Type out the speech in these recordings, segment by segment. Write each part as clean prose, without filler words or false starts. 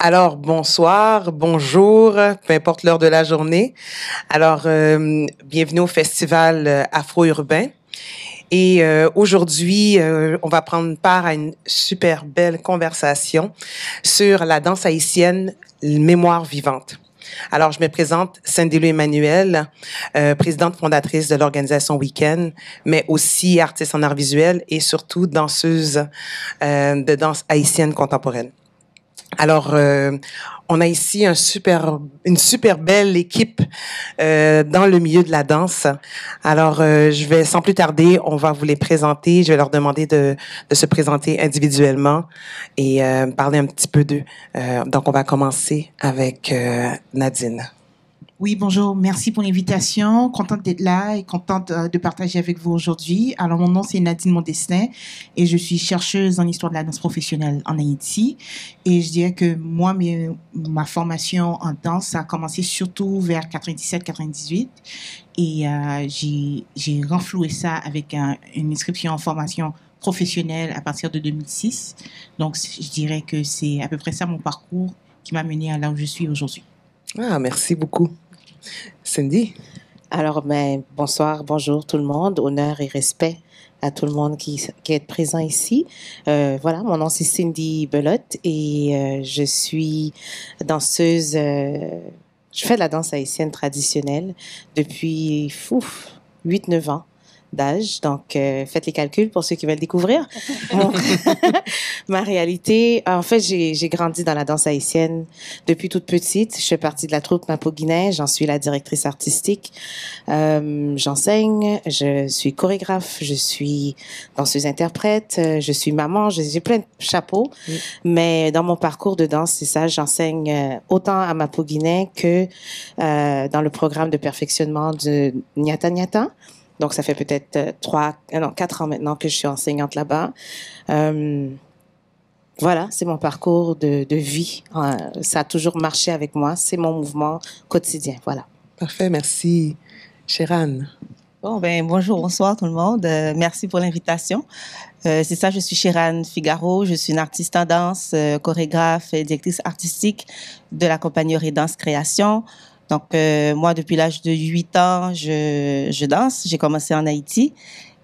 Alors, bonsoir, bonjour, peu importe l'heure de la journée. Alors, bienvenue au Festival Afro-Urbain. Et aujourd'hui, on va prendre part à une super belle conversation sur la danse haïtienne, mémoire vivante. Alors, je me présente, Cindy Lou Emmanuel, présidente fondatrice de l'organisation Week-end, mais aussi artiste en art visuel et surtout danseuse de danse haïtienne contemporaine. Alors, on a ici une super belle équipe dans le milieu de la danse. Alors, je vais sans plus tarder, on va vous les présenter. Je vais leur demander de se présenter individuellement et parler un petit peu d'eux. Donc, on va commencer avec Nadine. Oui, bonjour. Merci pour l'invitation. Contente d'être là et contente de partager avec vous aujourd'hui. Alors, mon nom, c'est Nadine Mondestin et je suis chercheuse en histoire de la danse professionnelle en Haïti. Et je dirais que moi, ma formation en danse, ça a commencé surtout vers 97-98. Et j'ai renfloué ça avec une inscription en formation professionnelle à partir de 2006. Donc, je dirais que c'est à peu près ça mon parcours qui m'a menée à là où je suis aujourd'hui. Ah, merci beaucoup. Cindy? Alors, bonsoir, bonjour tout le monde. Honneur et respect à tout le monde qui est présent ici. Voilà, mon nom c'est Cindy Belotte et je suis danseuse. Je fais de la danse haïtienne traditionnelle depuis 8-9 ans d'âge. Donc, faites les calculs pour ceux qui veulent découvrir. Ma réalité, en fait, j'ai grandi dans la danse haïtienne depuis toute petite. Je fais partie de la troupe Mapo-Guinée. J'en suis la directrice artistique. J'enseigne, je suis chorégraphe, je suis danseuse-interprète, je suis maman, j'ai plein de chapeaux. Oui. Mais dans mon parcours de danse, c'est ça, j'enseigne autant à Mapo-Guinée que dans le programme de perfectionnement de Nyata Nyata. Donc, ça fait peut-être 4 ans maintenant que je suis enseignante là-bas. Voilà, c'est mon parcours de vie. Ça a toujours marché avec moi. C'est mon mouvement quotidien. Voilà. Parfait, merci. Sheran. Bon, bonjour, bonsoir tout le monde. Merci pour l'invitation. C'est ça, je suis Sheran Figaro. Je suis une artiste en danse, chorégraphe et directrice artistique de la compagnie Redance Création. Donc, moi, depuis l'âge de 8 ans, je danse. J'ai commencé en Haïti.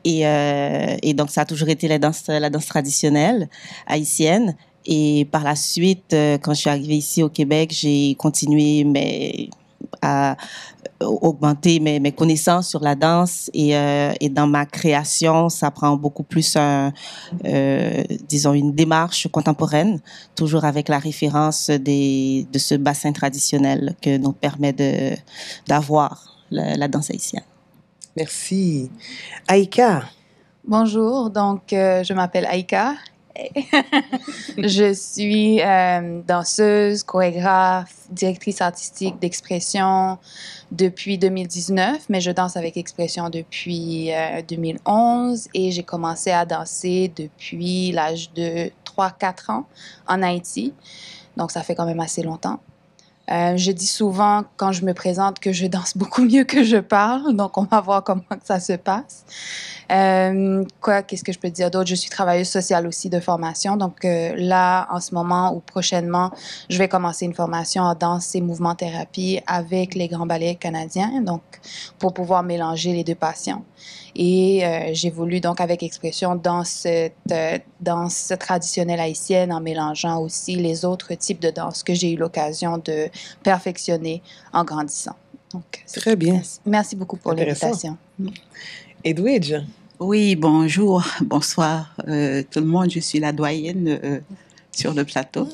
Et donc, ça a toujours été la danse traditionnelle haïtienne. Et par la suite, quand je suis arrivée ici au Québec, j'ai continué à augmenter mes connaissances sur la danse et dans ma création, ça prend beaucoup plus disons une démarche contemporaine, toujours avec la référence de ce bassin traditionnel que nous permet d'avoir la danse haïtienne. Merci. Aïka. Bonjour, donc je m'appelle Aïka. Je suis danseuse, chorégraphe, directrice artistique d'expression depuis 2019, mais je danse avec expression depuis 2011 et j'ai commencé à danser depuis l'âge de 3-4 ans en Haïti. Donc, ça fait quand même assez longtemps. Je dis souvent quand je me présente que je danse beaucoup mieux que je parle, donc on va voir comment que ça se passe. Qu'est-ce que je peux dire d'autre? Je suis travailleuse sociale aussi de formation, donc là, en ce moment ou prochainement, je vais commencer une formation en danse et mouvement thérapie avec les Grands Ballets canadiens, donc pour pouvoir mélanger les deux passions. Et j'évolue donc avec expression dans cette danse traditionnelle haïtienne en mélangeant aussi les autres types de danse que j'ai eu l'occasion de perfectionner en grandissant. Donc, très bien. Merci beaucoup pour l'invitation. Edwidge. Oui, bonjour, bonsoir tout le monde. Je suis la doyenne sur le plateau.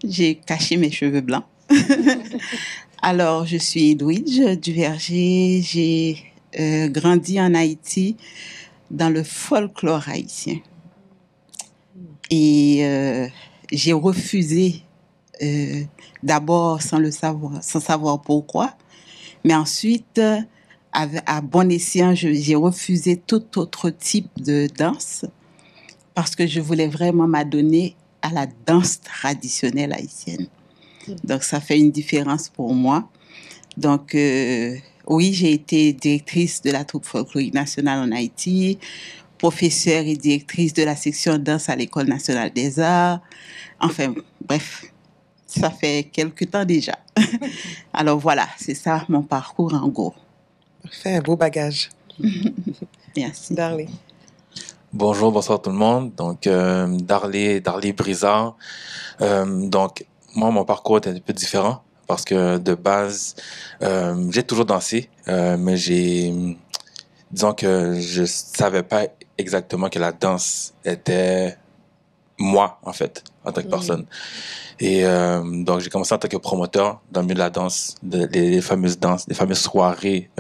J'ai caché mes cheveux blancs. Alors, je suis Edwidge Duverger. J'ai grandi en Haïti dans le folklore haïtien. Et j'ai refusé, d'abord sans savoir pourquoi, mais ensuite, à bon escient, j'ai refusé tout autre type de danse parce que je voulais vraiment m'adonner à la danse traditionnelle haïtienne. Donc, ça fait une différence pour moi. Donc, oui, j'ai été directrice de la troupe folklorique nationale en Haïti, professeure et directrice de la section danse à l'École nationale des arts. Enfin, bref, Ça fait quelque temps déjà. Alors voilà, c'est ça mon parcours en gros. Parfait, un beau bagage. Merci. Darley. Bonjour, bonsoir tout le monde. Donc, Darley Brizard. Donc, moi, mon parcours est un peu différent parce que de base, j'ai toujours dansé, mais disons que je savais pas exactement que la danse était moi, en fait, en tant que personne. Et donc, j'ai commencé en tant que promoteur dans le milieu de la danse, les fameuses danses, les fameuses soirées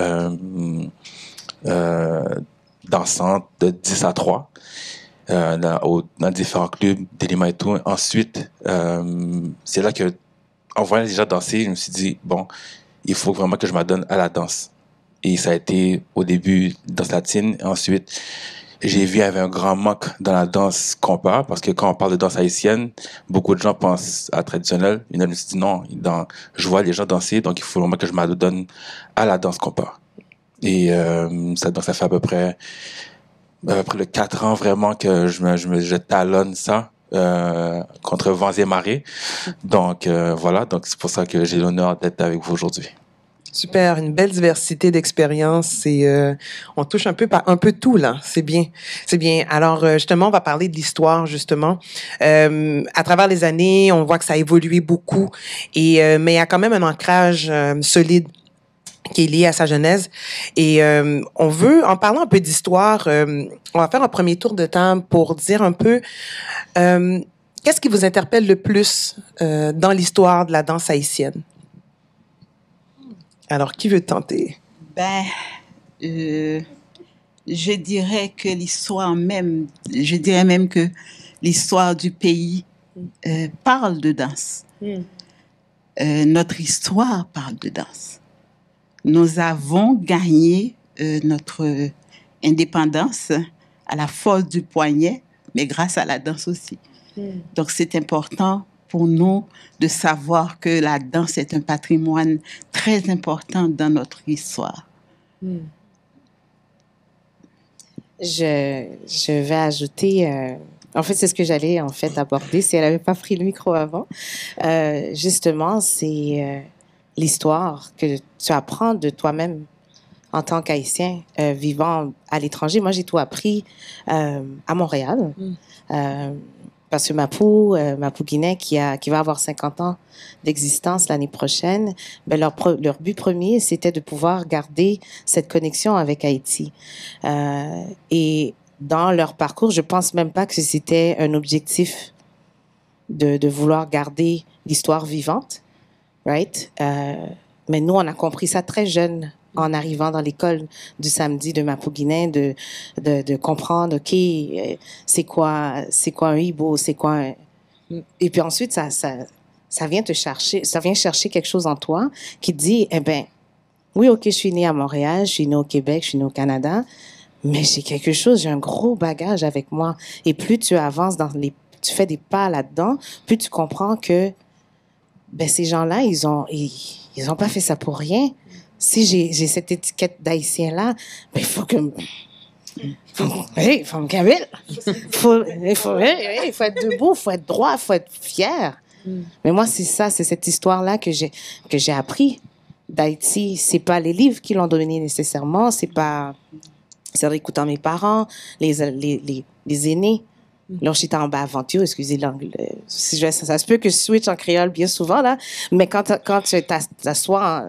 dansantes de 10 à 3 dans différents clubs, d'Elima et tout. Ensuite, c'est là que, en voyant déjà danser, je me suis dit, bon, il faut vraiment que je m'adonne à la danse. Et ça a été au début danse latine. Ensuite, j'ai vu qu'il y avait un grand manque dans la danse compas, parce que quand on parle de danse haïtienne, beaucoup de gens pensent à traditionnel. Il me dit non, je vois les gens danser, donc il faut vraiment que je m'adonne à la danse compas. Et donc ça fait à peu près le 4 ans vraiment que je talonne ça contre vents et marées. Donc voilà, donc c'est pour ça que j'ai l'honneur d'être avec vous aujourd'hui. Super, une belle diversité d'expériences et on touche un peu tout là. C'est bien, c'est bien. Alors justement, on va parler de l'histoire justement. À travers les années, on voit que ça a évolué beaucoup et mais il y a quand même un ancrage solide qui est lié à sa genèse. Et on veut, en parlant un peu d'histoire, on va faire un premier tour de table pour dire un peu qu'est-ce qui vous interpelle le plus dans l'histoire de la danse haïtienne. Alors, qui veut tenter? Je dirais que l'histoire même, je dirais même que l'histoire du pays parle de danse. Notre histoire parle de danse. Nous avons gagné notre indépendance à la force du poignet, mais grâce à la danse aussi. Donc, c'est important pour nous de savoir que la danse est un patrimoine très important dans notre histoire. Je vais ajouter... en fait, c'est ce que j'allais aborder si elle n'avait pas pris le micro avant. Justement, c'est l'histoire que tu apprends de toi-même en tant qu'Haïtien vivant à l'étranger. Moi, j'ai tout appris à Montréal. Parce que Mapou Guinée, qui va avoir 50 ans d'existence l'année prochaine, leur but premier, c'était de pouvoir garder cette connexion avec Haïti. Et dans leur parcours, je pense même pas que c'était un objectif de vouloir garder l'histoire vivante, right? Mais nous, on a compris ça très jeune en arrivant dans l'école du samedi de Mapou-Guinée, de comprendre, OK, c'est quoi un Ibo, c'est quoi un... Et puis ensuite, ça vient te chercher, ça vient chercher quelque chose en toi qui te dit, eh ben, oui, OK, je suis née à Montréal, je suis née au Québec, je suis née au Canada, mais j'ai quelque chose, j'ai un gros bagage avec moi. Et plus tu avances tu fais des pas là-dedans, plus tu comprends que, ben, ces gens-là, ils ont pas fait ça pour rien. Si j'ai cette étiquette d'haïtien-là, ben, il faut me cabine. Il faut être debout, il faut être droit, il faut être fier. Mais moi, c'est cette histoire-là que j'ai appris d'Haïti. C'est pas les livres qui l'ont donné nécessairement, c'est en écoutant mes parents, les aînés. Là, j'étais en bas aventure, excusez l'anglais. Ça se peut que je switch en créole bien souvent, là. Mais quand tu t'assois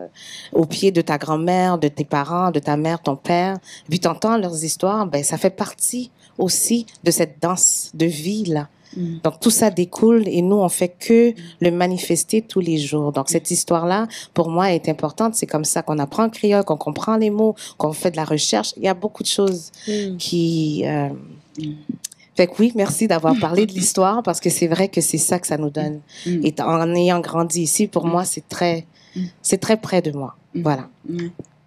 au pied de ta grand-mère, de tes parents, de ta mère, ton père, puis t'entends leurs histoires, ben, ça fait partie aussi de cette danse de vie, là. Donc, tout ça découle et nous, on fait que le manifester tous les jours. Donc, cette histoire-là, pour moi, est importante. C'est comme ça qu'on apprend le créole, qu'on comprend les mots, qu'on fait de la recherche. Il y a beaucoup de choses qui... Fait que oui, merci d'avoir parlé de l'histoire parce que c'est vrai que c'est ça que ça nous donne. Et en ayant grandi ici, pour moi, c'est très près de moi. Voilà.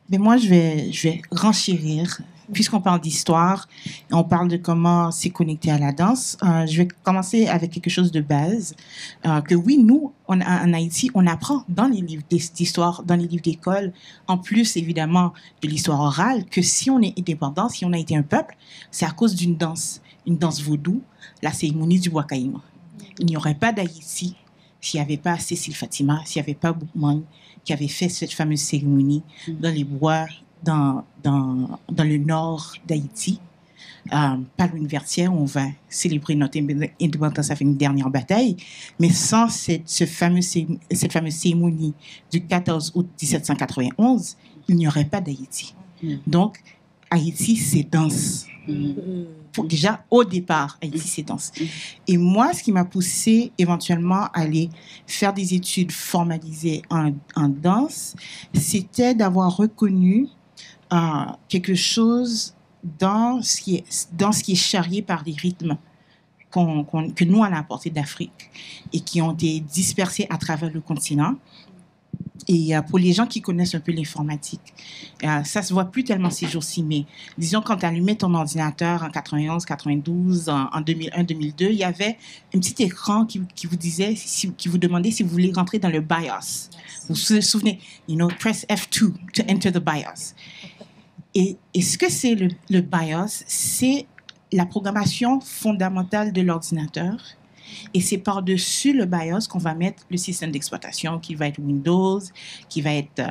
Mais moi, je vais renchérir. Puisqu'on parle d'histoire, et on parle de comment c'est connecté à la danse, je vais commencer avec quelque chose de base. Que oui, nous, en Haïti, on apprend dans les livres d'histoire, dans les livres d'école, en plus évidemment de l'histoire orale, que si on est indépendant, si on a été un peuple, c'est à cause d'une danse vaudou, la cérémonie du Wakaïma. Il n'y aurait pas d'Haïti s'il n'y avait pas Cécile Fatima, s'il n'y avait pas Boukman qui avait fait cette fameuse cérémonie dans les bois, dans le nord d'Haïti, pas l'universitaire, on va célébrer notre indépendance avec une dernière bataille, mais sans cette fameuse cérémonie du 14 août 1791, il n'y aurait pas d'Haïti. Donc, Haïti, c'est dense. Déjà, au départ, Haïti, c'est dense. Et moi, ce qui m'a poussée éventuellement à aller faire des études formalisées en danse, c'était d'avoir reconnu quelque chose dans ce qui est charrié par des rythmes que nous, on a apportés d'Afrique et qui ont été dispersés à travers le continent. Et pour les gens qui connaissent un peu l'informatique, ça se voit plus tellement ces jours-ci, mais disons quand tu allumais ton ordinateur en 91, 92, en 2001, 2002, il y avait un petit écran qui vous disait, qui vous demandait si vous voulez rentrer dans le BIOS. Vous vous souvenez, press F2 to enter the BIOS. Et ce que c'est le BIOS, c'est la programmation fondamentale de l'ordinateur. Et c'est par-dessus le BIOS qu'on va mettre le système d'exploitation qui va être Windows, qui va être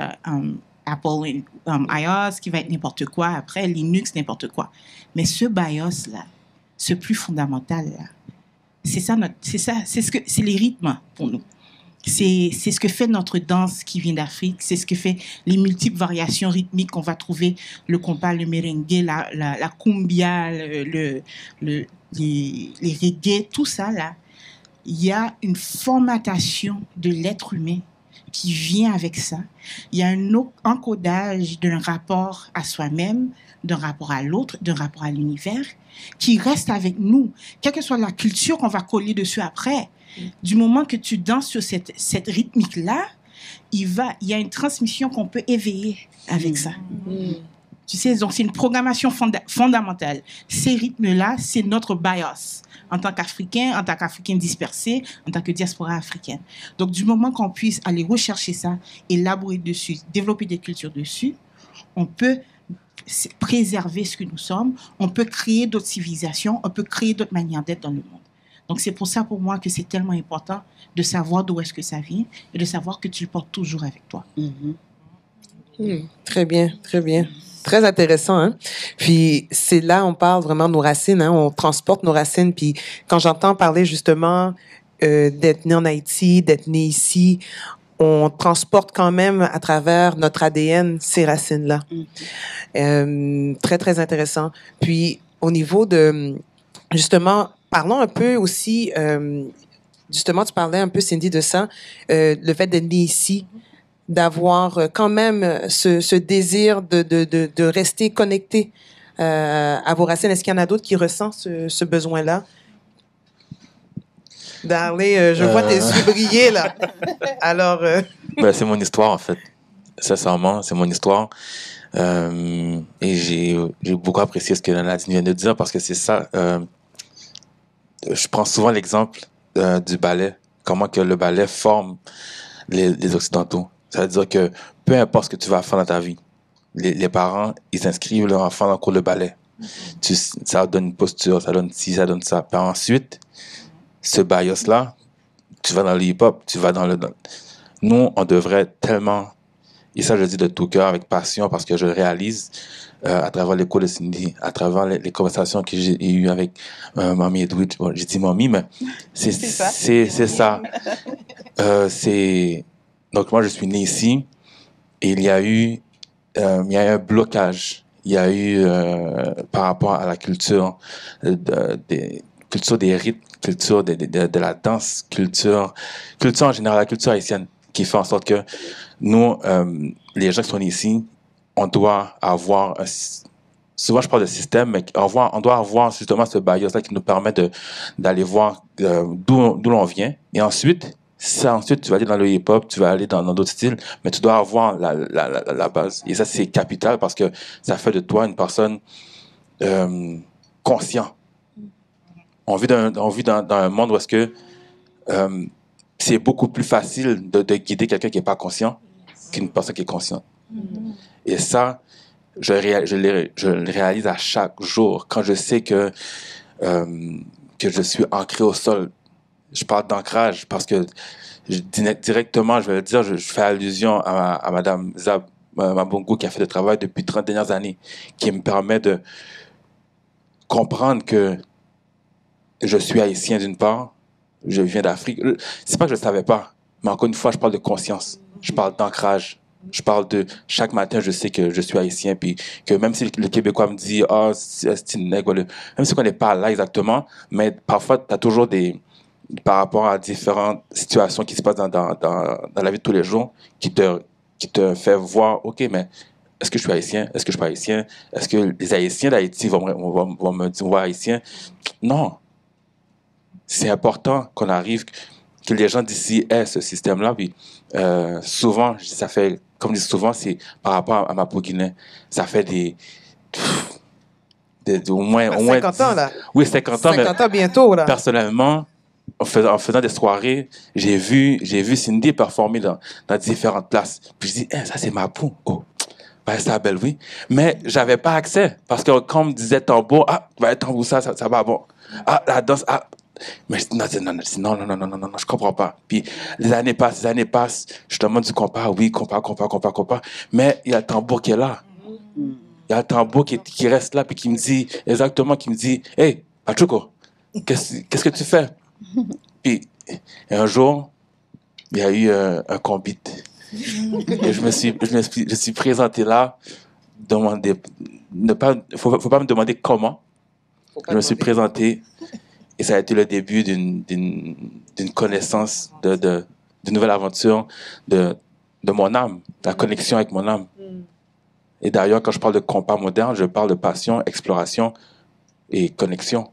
Apple iOS, qui va être n'importe quoi, après Linux, n'importe quoi. Mais ce BIOS-là, ce plus fondamental-là, c'est les rythmes pour nous. C'est ce que fait notre danse qui vient d'Afrique, c'est ce que fait les multiples variations rythmiques qu'on va trouver, le compas, le merengue, la cumbia, les reggae, tout ça là. Il y a une formatation de l'être humain qui vient avec ça. Il y a un encodage d'un rapport à soi-même, d'un rapport à l'autre, d'un rapport à l'univers, qui reste avec nous, quelle que soit la culture qu'on va coller dessus après. Du moment que tu danses sur cette rythmique-là, il y a une transmission qu'on peut éveiller avec ça. Tu sais, donc c'est une programmation fondamentale. Ces rythmes-là, c'est notre BIOS en tant qu'Africain dispersé, en tant que diaspora africaine. Donc, du moment qu'on puisse aller rechercher ça, élaborer dessus, développer des cultures dessus, on peut préserver ce que nous sommes, on peut créer d'autres civilisations, on peut créer d'autres manières d'être dans le monde. Donc, c'est pour ça, pour moi, que c'est tellement important de savoir d'où est-ce que ça vient et de savoir que tu le portes toujours avec toi. Très bien, très bien. Très intéressant, hein? Puis c'est là on parle vraiment de nos racines, hein? On transporte nos racines. Puis quand j'entends parler justement d'être né en Haïti, d'être né ici, on transporte quand même à travers notre ADN ces racines-là. Très, très intéressant. Puis au niveau de, justement, parlons un peu aussi, justement, tu parlais un peu, Cindy, de ça, le fait d'être né ici, d'avoir quand même ce désir de rester connecté à vos racines. Est-ce qu'il y en a d'autres qui ressentent ce besoin-là? Darley, je vois tes yeux briller, là. Alors... c'est mon histoire, en fait. Sincèrement, c'est mon histoire. Et j'ai beaucoup apprécié ce que Nadine vient de dire parce que c'est ça. Je prends souvent l'exemple du ballet. Comment que le ballet forme les Occidentaux. C'est-à-dire que peu importe ce que tu vas faire dans ta vie, les parents, ils inscrivent leur enfant dans le cours de ballet. Ça donne une posture, ça donne ci, ça donne ça. Puis ensuite, ce bias-là, tu vas dans le hip-hop, tu vas dans le... Nous, on devrait tellement... Et ça, je le dis de tout cœur, avec passion, parce que je le réalise à travers les cours de Cindy, à travers les conversations que j'ai eues avec Mamie Edwidge. Bon, j'ai dit Mamie, mais c'est ça. Donc, moi, je suis né ici et il y a eu un blocage. Il y a eu, par rapport à la culture, culture des rythmes, culture de la danse, culture en général, la culture haïtienne, qui fait en sorte que nous, les gens qui sont nés ici, on doit avoir souvent je parle de système, mais on doit avoir justement ce bias-là qui nous permet d'aller voir d'où l'on vient. Et ensuite, tu vas aller dans le hip-hop, tu vas aller dans d'autres styles, mais tu dois avoir la base. Et ça, c'est capital parce que ça fait de toi une personne consciente. On vit dans un monde où est-ce que c'est beaucoup plus facile de guider quelqu'un qui n'est pas conscient qu'une personne qui est consciente. Et ça, je le réalise à chaque jour quand je sais que je suis ancré au sol Je parle d'ancrage parce que directement, je vais le dire, je fais allusion à Madame Zab Mabongo qui a fait le travail depuis 30 dernières années, qui me permet de comprendre que je suis haïtien d'une part, je viens d'Afrique. C'est pas que je ne savais pas, mais encore une fois, je parle de conscience, je parle d'ancrage. Je parle de chaque matin, je sais que je suis haïtien, puis que même si le Québécois me dit ah c'est une nègre, même si on n'est pas là exactement, mais parfois tu as toujours par rapport à différentes situations qui se passent dans la vie de tous les jours, qui te fait voir, ok, mais est-ce que je suis haïtien, est-ce que je suis pas haïtien, est-ce que les Haïtiens d'Haïti vont me dire ouais haïtien? Non, c'est important qu'on arrive, que les gens d'ici aient ce système-là, puis souvent ça fait comme je dis souvent, c'est par rapport à ma Guinée. Ça fait au moins 50 ans, là. Oui, 50 ans. 50 ans bientôt, là. Personnellement, en faisant des soirées, j'ai vu Cindy performer dans différentes places. Puis je dis, ça c'est ma pou. Oh, ben, c'est belle, oui. Mais j'avais pas accès. Parce que quand on me disait tambour, tambour, ça va, bon. La danse, mais non, je comprends pas. Puis les années passent, je demande du compas, oui, compas. Mais il y a le tambour qui est là. Il y a le tambour qui reste là, puis qui me dit, hey, Pachuco, qu'est-ce que tu fais? Puis un jour, il y a eu un combit. Et je suis présenté là, faut pas me demander comment. Je me suis présenté. Et ça a été le début d'une connaissance, d'une nouvelle aventure de mon âme, la connexion avec mon âme. Et d'ailleurs, quand je parle de compas moderne, je parle de passion, exploration et connexion.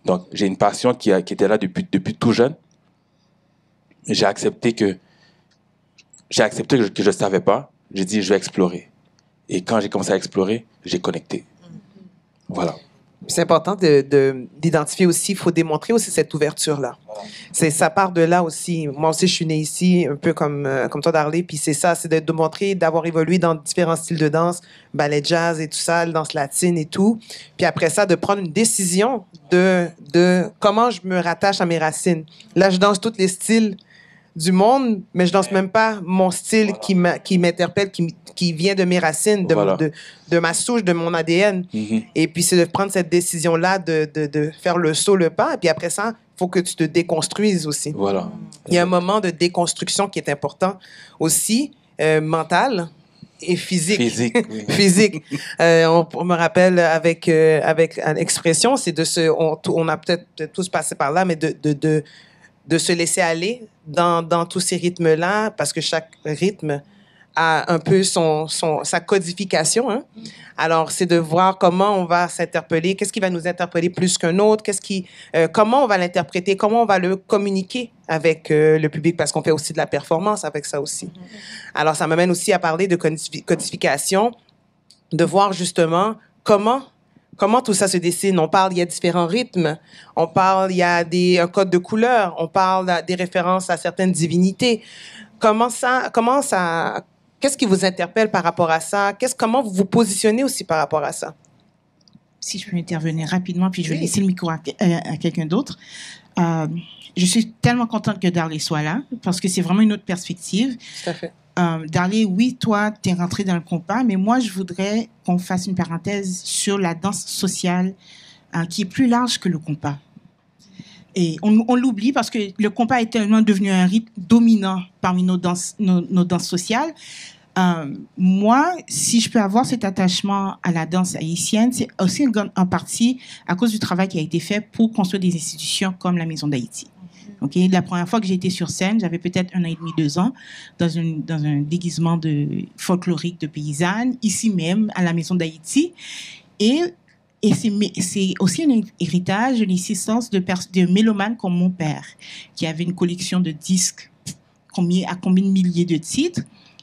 Donc, j'ai une passion qui était là depuis tout jeune. J'ai accepté que je ne savais pas. J'ai dit, je vais explorer. Et quand j'ai commencé à explorer, j'ai connecté. Voilà. C'est important d'identifier aussi, il faut démontrer aussi cette ouverture-là. Ça part de là aussi. Moi aussi, je suis née ici, un peu comme toi, Darley, puis c'est ça, c'est de démontrer, d'avoir évolué dans différents styles de danse, ballet jazz et tout ça, danse latine et tout. Puis après ça, de prendre une décision de comment je me rattache à mes racines. Là, je danse tous les styles du monde, mais je danse même pas mon style qui m'interpelle, qui vient de mes racines, de ma souche, de mon ADN. Et puis, c'est de prendre cette décision-là, de faire le saut, le pas. Et puis après ça, il faut que tu te déconstruises aussi. Voilà. Il y a un moment de déconstruction qui est important aussi, mental et physique. Physique. On me rappelle avec l'expression, c'est on a peut-être tous passé par là, mais de se laisser aller dans tous ces rythmes-là, parce que chaque rythme a un peu sa codification. Hein? Alors, c'est de voir comment on va s'interpeller, qu'est-ce qui va nous interpeller plus qu'un autre, comment on va l'interpréter, comment on va le communiquer avec le public, parce qu'on fait aussi de la performance avec ça aussi. Alors, ça m'amène aussi à parler de codification, de voir justement comment tout ça se dessine. On parle, il y a différents rythmes. On parle, il y a un code de couleur. On parle des références à certaines divinités. Qu'est-ce qui vous interpelle par rapport à ça? Comment vous vous positionnez aussi par rapport à ça? Si je peux intervenir rapidement, puis je vais laisser le micro à quelqu'un d'autre. Je suis tellement contente que Darley soit là, parce que c'est vraiment une autre perspective. Tout à fait. Darley, oui, toi, tu es rentré dans le compas, mais moi, je voudrais qu'on fasse une parenthèse sur la danse sociale qui est plus large que le compas. Et on l'oublie parce que le compas est tellement devenu un rythme dominant parmi nos danses sociales. Moi, si je peux avoir cet attachement à la danse haïtienne, c'est aussi en partie à cause du travail qui a été fait pour construire des institutions comme la Maison d'Haïti. Okay? La première fois que j'ai été sur scène, j'avais peut-être 1 an et demi, 2 ans, dans un déguisement folklorique de paysanne, ici même, à la Maison d'Haïti. Et c'est aussi un héritage, une existence de mélomanes comme mon père, qui avait une collection de disques à combien de milliers de titres.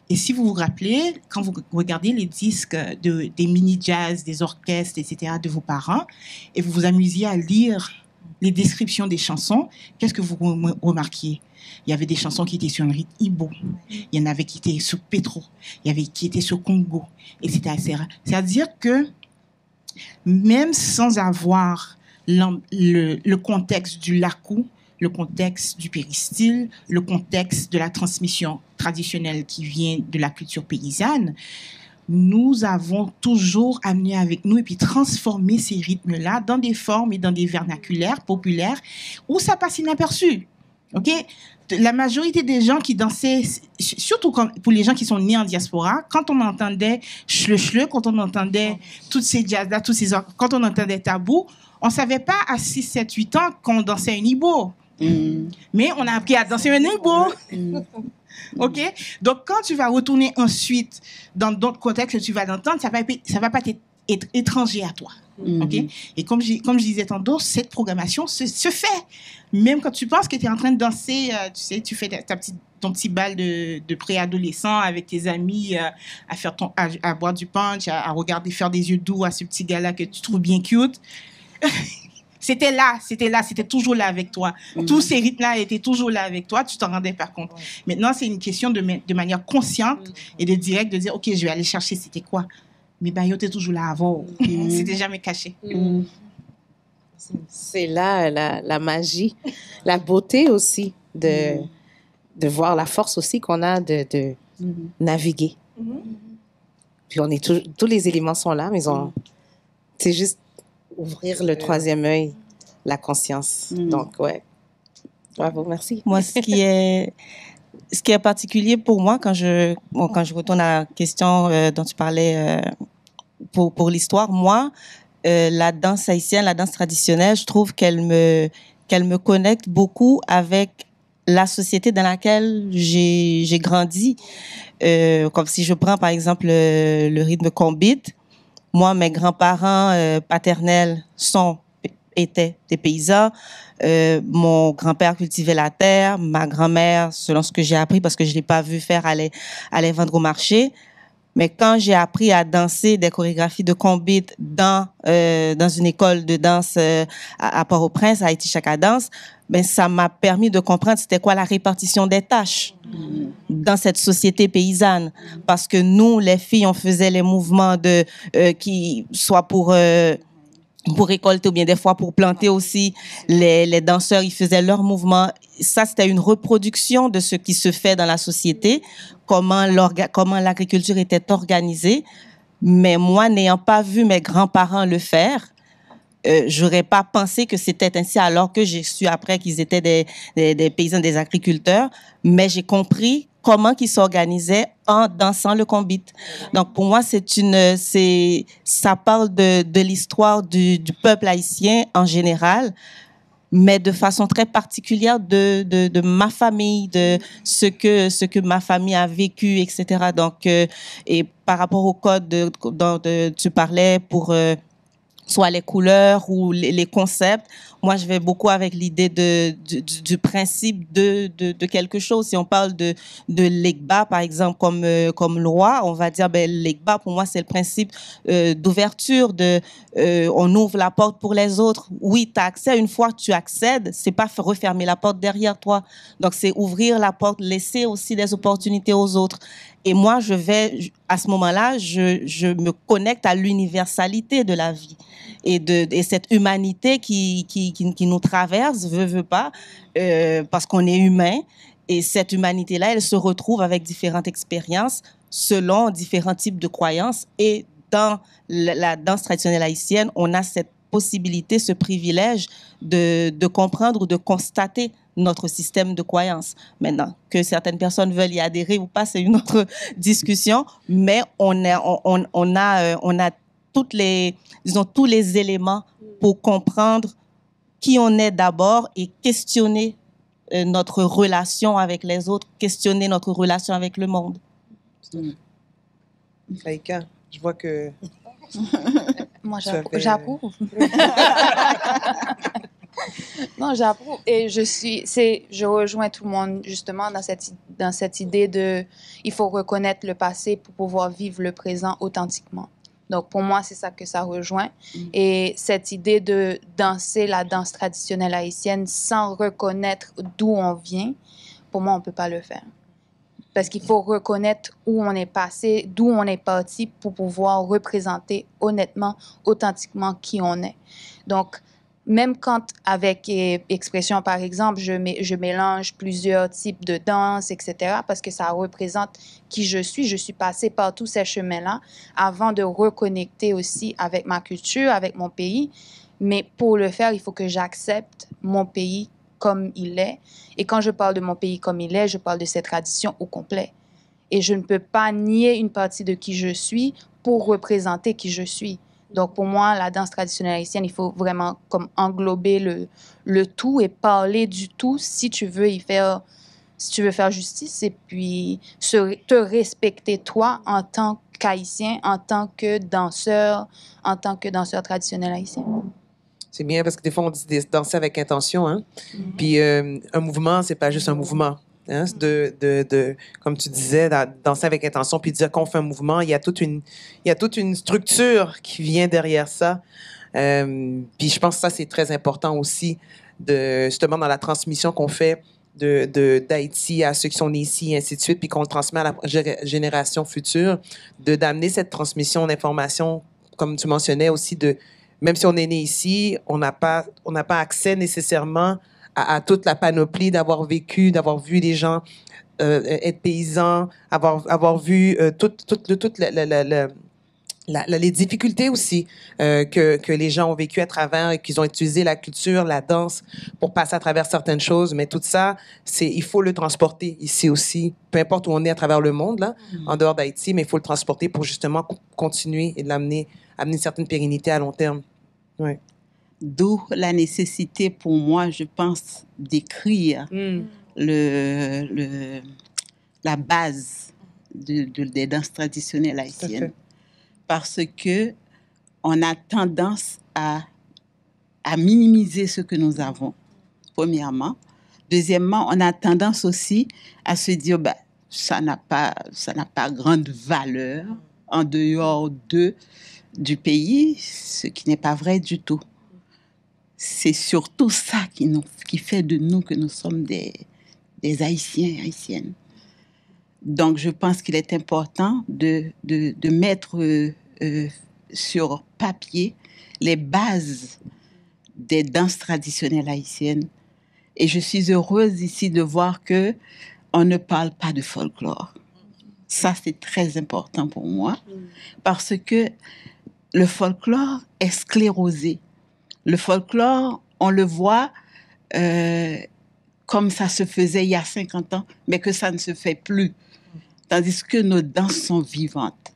Et si vous vous rappelez, quand vous regardez les disques des mini-jazz, des orchestres, etc., de vos parents, et vous vous amusiez à lire les descriptions des chansons, qu'est-ce que vous remarquiez? Il y avait des chansons qui étaient sur un rythme Ibo, il y en avait qui étaient sur Petro, il y avait qui étaient sur Congo, etc. C'est-à-dire que même sans avoir le contexte du lakou, le contexte du péristyle, le contexte de la transmission traditionnelle qui vient de la culture paysanne, nous avons toujours amené avec nous et puis transformé ces rythmes-là dans des formes et dans des vernaculaires populaires où ça passe inaperçu. OK? La majorité des gens qui dansaient, surtout pour les gens qui sont nés en diaspora, quand on entendait chle-chle, quand on entendait toutes ces jazz-là, quand on entendait tabou, on ne savait pas à 6, 7, 8 ans qu'on dansait un ibo. Mais on a appris à danser un ibo. OK? Donc, quand tu vas retourner ensuite dans d'autres contextes que tu vas l'entendre, ça va pas être étranger à toi. OK? Et comme je disais tantôt, cette programmation se fait. Même quand tu penses que tu es en train de danser, tu sais, tu fais ton petit bal de préadolescent avec tes amis, à boire du punch, à regarder, faire des yeux doux à ce petit gars-là que tu trouves bien cute. C'était toujours là avec toi. Tous ces rythmes-là étaient toujours là avec toi, tu t'en rendais pas compte. Maintenant, c'est une question de manière consciente et de direct, de dire, OK, je vais aller chercher, c'était quoi? Mais Bayo était toujours là avant. C'était jamais caché. C'est là la magie, la beauté aussi de voir la force aussi qu'on a de naviguer. Puis tous les éléments sont là, mais c'est juste ouvrir le troisième œil, la conscience. Donc, ouais. Bravo, merci. Moi, ce qui est particulier pour moi, quand je retourne à la question dont tu parlais pour l'histoire, moi, la danse haïtienne, la danse traditionnelle, je trouve qu'elle me connecte beaucoup avec la société dans laquelle j'ai grandi. Comme si je prends, par exemple, le rythme kombit. Moi, mes grands-parents paternels étaient des paysans. Mon grand-père cultivait la terre. Ma grand-mère, selon ce que j'ai appris, parce que je l'ai pas vu faire, allait vendre au marché. Mais quand j'ai appris à danser des chorégraphies de kombit dans une école de danse à Port-au-Prince, à Haïti Chaka Danse, ben ça m'a permis de comprendre c'était quoi la répartition des tâches dans cette société paysanne. Parce que nous, les filles, on faisait les mouvements qui soit pour récolter ou bien des fois pour planter aussi. Les danseurs, ils faisaient leurs mouvements. Ça, c'était une reproduction de ce qui se fait dans la société, comment l'agriculture était organisée. Mais moi, n'ayant pas vu mes grands-parents le faire, j'aurais pas pensé que c'était ainsi, alors que j'ai su après qu'ils étaient des paysans, des agriculteurs. Mais j'ai compris comment ils s'organisaient en dansant le kombit. Donc pour moi, ça parle de l'histoire du peuple haïtien en général, mais de façon très particulière de ma famille, de ce que ma famille a vécu, etc. Donc et par rapport au code dont tu parlais pour soit les couleurs ou les concepts. Moi, je vais beaucoup avec l'idée du principe de quelque chose. Si on parle de l'Egba, par exemple, comme loi, on va dire, l'Egba, pour moi, c'est le principe d'ouverture, on ouvre la porte pour les autres. Oui, tu as accès. Une fois que tu accèdes, c'est pas refermer la porte derrière toi. Donc, c'est ouvrir la porte, laisser aussi des opportunités aux autres. Et moi, à ce moment-là, je me connecte à l'universalité de la vie et cette humanité qui nous traverse, veut pas, parce qu'on est humain. Et cette humanité-là, elle se retrouve avec différentes expériences selon différents types de croyances. Et dans la danse traditionnelle haïtienne, on a cette possibilité, ce privilège de comprendre ou de constater notre système de croyances. Maintenant, que certaines personnes veulent y adhérer ou pas, c'est une autre discussion, mais on a tous les éléments pour comprendre qui on est d'abord et questionner notre relation avec les autres, questionner notre relation avec le monde. Aïka, je vois que... Moi, j'approuve. Non, j'approuve. Et je rejoins tout le monde justement dans cette idée il faut reconnaître le passé pour pouvoir vivre le présent authentiquement. Donc, pour moi, c'est ça que ça rejoint. Et cette idée de danser la danse traditionnelle haïtienne sans reconnaître d'où on vient, pour moi, on ne peut pas le faire. Parce qu'il faut reconnaître où on est passé, d'où on est parti pour pouvoir représenter honnêtement, authentiquement qui on est. Donc, même quand avec expression, par exemple, je mélange plusieurs types de danse, etc., parce que ça représente qui je suis passée par tous ces chemins-là avant de reconnecter aussi avec ma culture, avec mon pays. Mais pour le faire, il faut que j'accepte mon pays comme il est. Et quand je parle de mon pays comme il est, je parle de ses traditions au complet. Et je ne peux pas nier une partie de qui je suis pour représenter qui je suis. Donc, pour moi, la danse traditionnelle haïtienne, il faut vraiment comme englober le tout et parler du tout si tu veux faire justice et puis te respecter toi en tant qu'Haïtien, en tant que danseur traditionnel haïtien. C'est bien parce que des fois, on dit danser avec intention. Hein? Puis un mouvement, c'est pas juste un mouvement. Hein? Comme tu disais, danser avec intention, puis dire qu'on fait un mouvement, il y a toute une structure qui vient derrière ça. Puis je pense que ça, c'est très important aussi, justement, dans la transmission qu'on fait d'Haïti à ceux qui sont nés ici, et ainsi de suite, puis qu'on le transmet à la génération future, d'amener cette transmission d'informations, comme tu mentionnais aussi, même si on est né ici, on n'a pas accès nécessairement à toute la panoplie d'avoir vécu, d'avoir vu les gens être paysans, avoir vu toutes les difficultés aussi que les gens ont vécu à travers et qu'ils ont utilisé la culture, la danse pour passer à travers certaines choses. Mais tout ça, il faut le transporter ici aussi, peu importe où on est à travers le monde, là, en dehors d'Haïti, mais il faut le transporter pour justement continuer et amener une certaine pérennité à long terme. Ouais. D'où la nécessité pour moi, je pense, d'écrire la base des danses traditionnelles haïtiennes. Parce que on a tendance à minimiser ce que nous avons, premièrement. Deuxièmement, on a tendance aussi à se dire, ça n'a pas grande valeur en dehors du pays, ce qui n'est pas vrai du tout. C'est surtout ça qui fait de nous que nous sommes des Haïtiens et Haïtiennes. Donc, je pense qu'il est important de mettre sur papier les bases des danses traditionnelles haïtiennes. Et je suis heureuse ici de voir qu'on ne parle pas de folklore. Ça, c'est très important pour moi, parce que le folklore est sclérosé. Le folklore, on le voit comme ça se faisait il y a 50 ans, mais que ça ne se fait plus. Tandis que nos danses sont vivantes.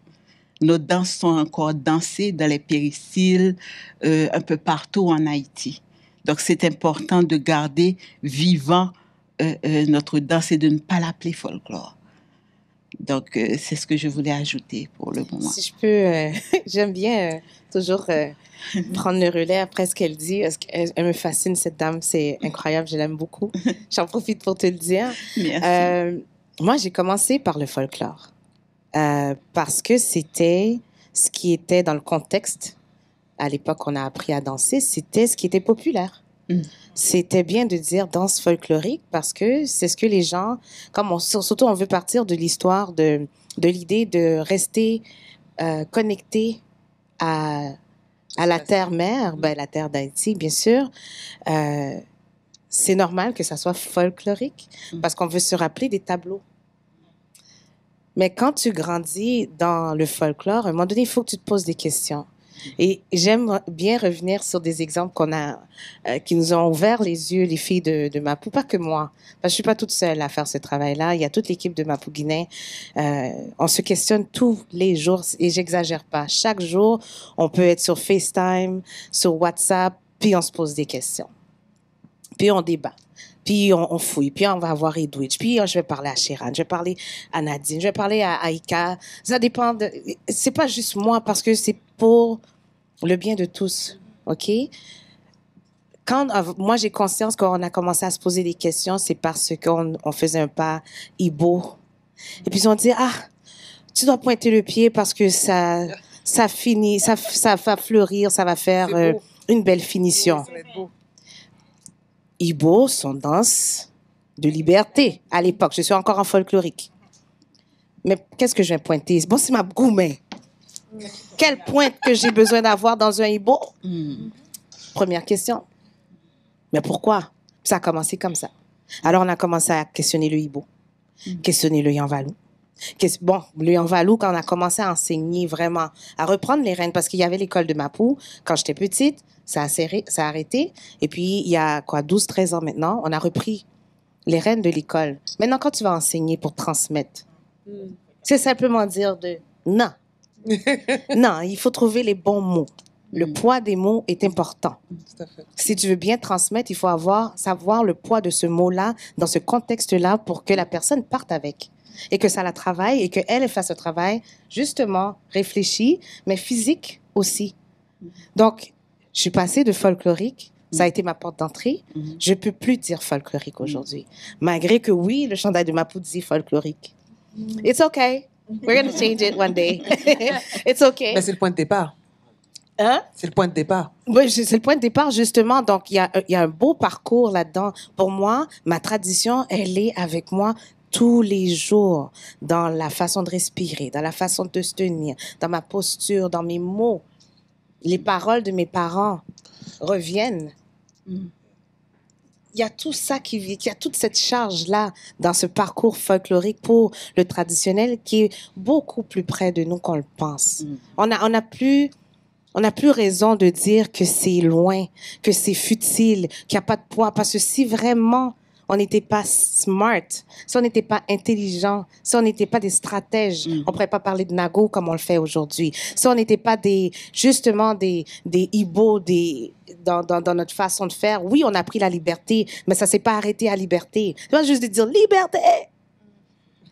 Nos danses sont encore dansées dans les péristyles, un peu partout en Haïti. Donc, c'est important de garder vivant notre danse et de ne pas l'appeler folklore. Donc, c'est ce que je voulais ajouter pour le moment. Si je peux, j'aime bien toujours prendre le relais après ce qu'elle dit. Elle me fascine, cette dame. C'est incroyable, je l'aime beaucoup. J'en profite pour te le dire. Merci. Moi, j'ai commencé par le folklore parce que c'était ce qui était dans le contexte. À l'époque, on a appris à danser. C'était ce qui était populaire. C'était bien de dire danse folklorique parce que c'est ce que les gens, surtout on veut partir de l'histoire, de l'idée de rester connecté à la terre-mère, la terre d'Haïti, bien sûr. C'est normal que ça soit folklorique parce qu'on veut se rappeler des tableaux. Mais quand tu grandis dans le folklore, à un moment donné, il faut que tu te poses des questions. Et j'aime bien revenir sur des exemples qui nous ont ouvert les yeux, les filles de Mapou, pas que moi, parce que je suis pas toute seule à faire ce travail-là. Il y a toute l'équipe de Mapou Guinée. On se questionne tous les jours, et j'exagère pas. Chaque jour, on peut être sur FaceTime, sur WhatsApp, puis on se pose des questions. Puis on débat. Puis on fouille, puis on va voir Edwidge, puis je vais parler à Chiran, je vais parler à Nadine, je vais parler à Aïka. Ça dépend c'est pas juste moi, parce que c'est pour le bien de tous, OK? Quand moi j'ai conscience qu'on a commencé à se poser des questions, c'est parce qu'on faisait un pas Ibo. Et puis on dit, tu dois pointer le pied parce que ça finit, ça va fleurir, ça va faire une belle finition. Ça va être beau. Ibo sont danse de liberté à l'époque. Je suis encore en folklorique. Mais qu'est-ce que je vais pointer? Bon, c'est ma goumée. Quelle pointe que j'ai besoin d'avoir dans un Ibo? Première question. Mais pourquoi? Ça a commencé comme ça. Alors, on a commencé à questionner le hibou, questionner le yanvalou. Bon, le yanvalou, quand on a commencé à enseigner vraiment, à reprendre les rênes, parce qu'il y avait l'école de Mapou, quand j'étais petite, ça a arrêté. Et puis, il y a 12, 13 ans maintenant, on a repris les rênes de l'école. Maintenant, quand tu vas enseigner pour transmettre, c'est simplement dire non. Non, il faut trouver les bons mots. Le poids des mots est important. Tout à fait. Si tu veux bien transmettre, il faut savoir le poids de ce mot-là, dans ce contexte-là, pour que la personne parte avec. Et que ça la travaille et qu'elle fasse ce travail, justement, réfléchi, mais physique aussi. Donc, je suis passée de folklorique, ça a été ma porte d'entrée. Je ne peux plus dire folklorique aujourd'hui. Malgré que oui, le chandail de Mapou dit folklorique. It's okay. We're going to change it one day. It's okay. Mais c'est le point de départ. Hein? C'est le point de départ. Oui, c'est le point de départ, justement. Donc, il y a un beau parcours là-dedans. Pour moi, ma tradition, elle est avec moi tous les jours, dans la façon de respirer, dans la façon de se tenir, dans ma posture, dans mes mots. Les paroles de mes parents reviennent. Il y a tout ça il y a toute cette charge-là dans ce parcours folklorique pour le traditionnel qui est beaucoup plus près de nous qu'on le pense. On n'a plus raison de dire que c'est loin, que c'est futile, qu'il n'y a pas de poids, parce que si vraiment on n'était pas smart, si on n'était pas intelligent, si on n'était pas des stratèges, on ne pourrait pas parler de Nago comme on le fait aujourd'hui. Si on n'était pas des hibos, dans notre façon de faire, oui, on a pris la liberté, mais ça ne s'est pas arrêté à liberté. C'est pas juste de dire liberté.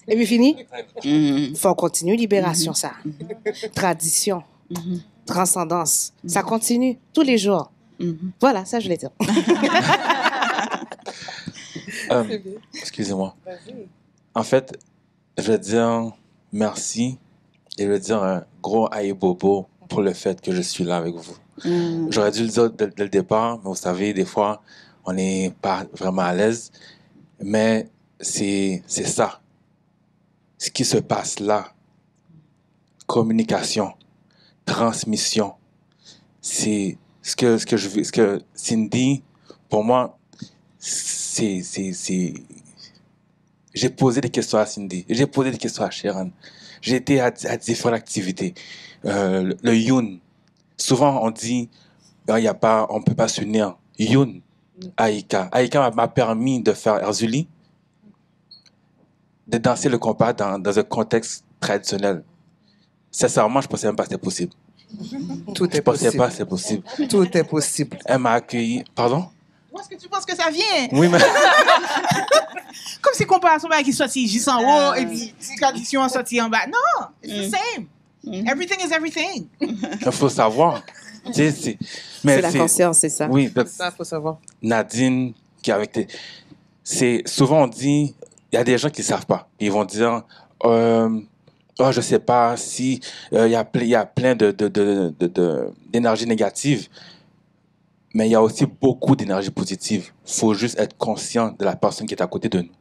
Et puis fini? Il faut continuer, libération, ça. Tradition, transcendance, ça continue tous les jours. Voilà, ça je voulais dire. Excusez-moi. En fait, je veux dire merci et je veux dire un gros aïe bobo pour le fait que je suis là avec vous. J'aurais dû le dire dès le départ, mais vous savez, des fois, on n'est pas vraiment à l'aise. Mais c'est ça. Ce qui se passe là. Communication, transmission. C'est ce que Cindy, pour moi, j'ai posé des questions à Cindy, j'ai posé des questions à Sharon, j'ai été à différentes activités. Le Youn, souvent on dit, on peut pas s'unir. Youn, Aïka m'a permis de faire Erzuli, de danser le compas dans un contexte traditionnel. Sincèrement, je pensais même pas que c'était possible. Tout est Je pensais possible. pas que c'était possible. Tout est possible. Elle m'a accueilli. Pardon? Où est-ce que tu penses que ça vient? Oui, mais. Comme si comparaison avec qui sorti juste en haut et puis tradition sorti en bas. Non, it's the same. Everything is everything. Il faut savoir. C'est la conscience, c'est ça. Oui, Ça, il faut savoir. Nadine, qui est avec tes. Souvent, on dit. Il y a des gens qui ne savent pas. Ils vont dire. Oh, je sais pas si il y a plein d'énergie négative, mais il y a aussi beaucoup d'énergie positive. Faut juste être conscient de la personne qui est à côté de nous.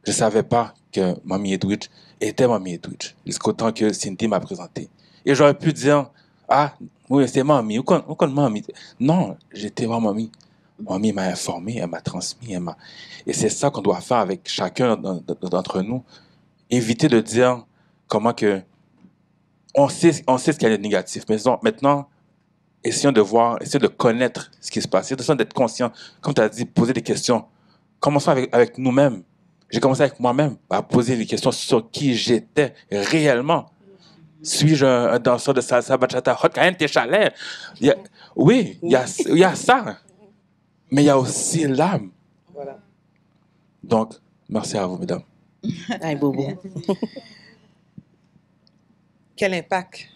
Je savais pas que Mamie Edwidge était Mamie Edwidge, jusqu'au temps que Cindy m'a présenté. Et j'aurais pu dire, ah, oui, c'est Mamie, ou quand Mamie. Non, j'étais ma Mamie. Mamie m'a informé, elle m'a transmis, Et c'est ça qu'on doit faire avec chacun d'entre nous. Éviter de dire comment que on sait ce qu'il y a de négatif. Mais maintenant, essayons de connaître ce qui se passe. Essayons d'être conscient. Comme tu as dit, poser des questions. Commençons avec nous-mêmes. J'ai commencé avec moi-même à poser des questions sur qui j'étais réellement. Suis-je un danseur de salsa, bachata, hot kayen, t'es chalet? Oui, il y a ça. Mais il y a aussi l'âme. Voilà. Donc, merci à vous, mesdames. Aïe, bobo. Quel impact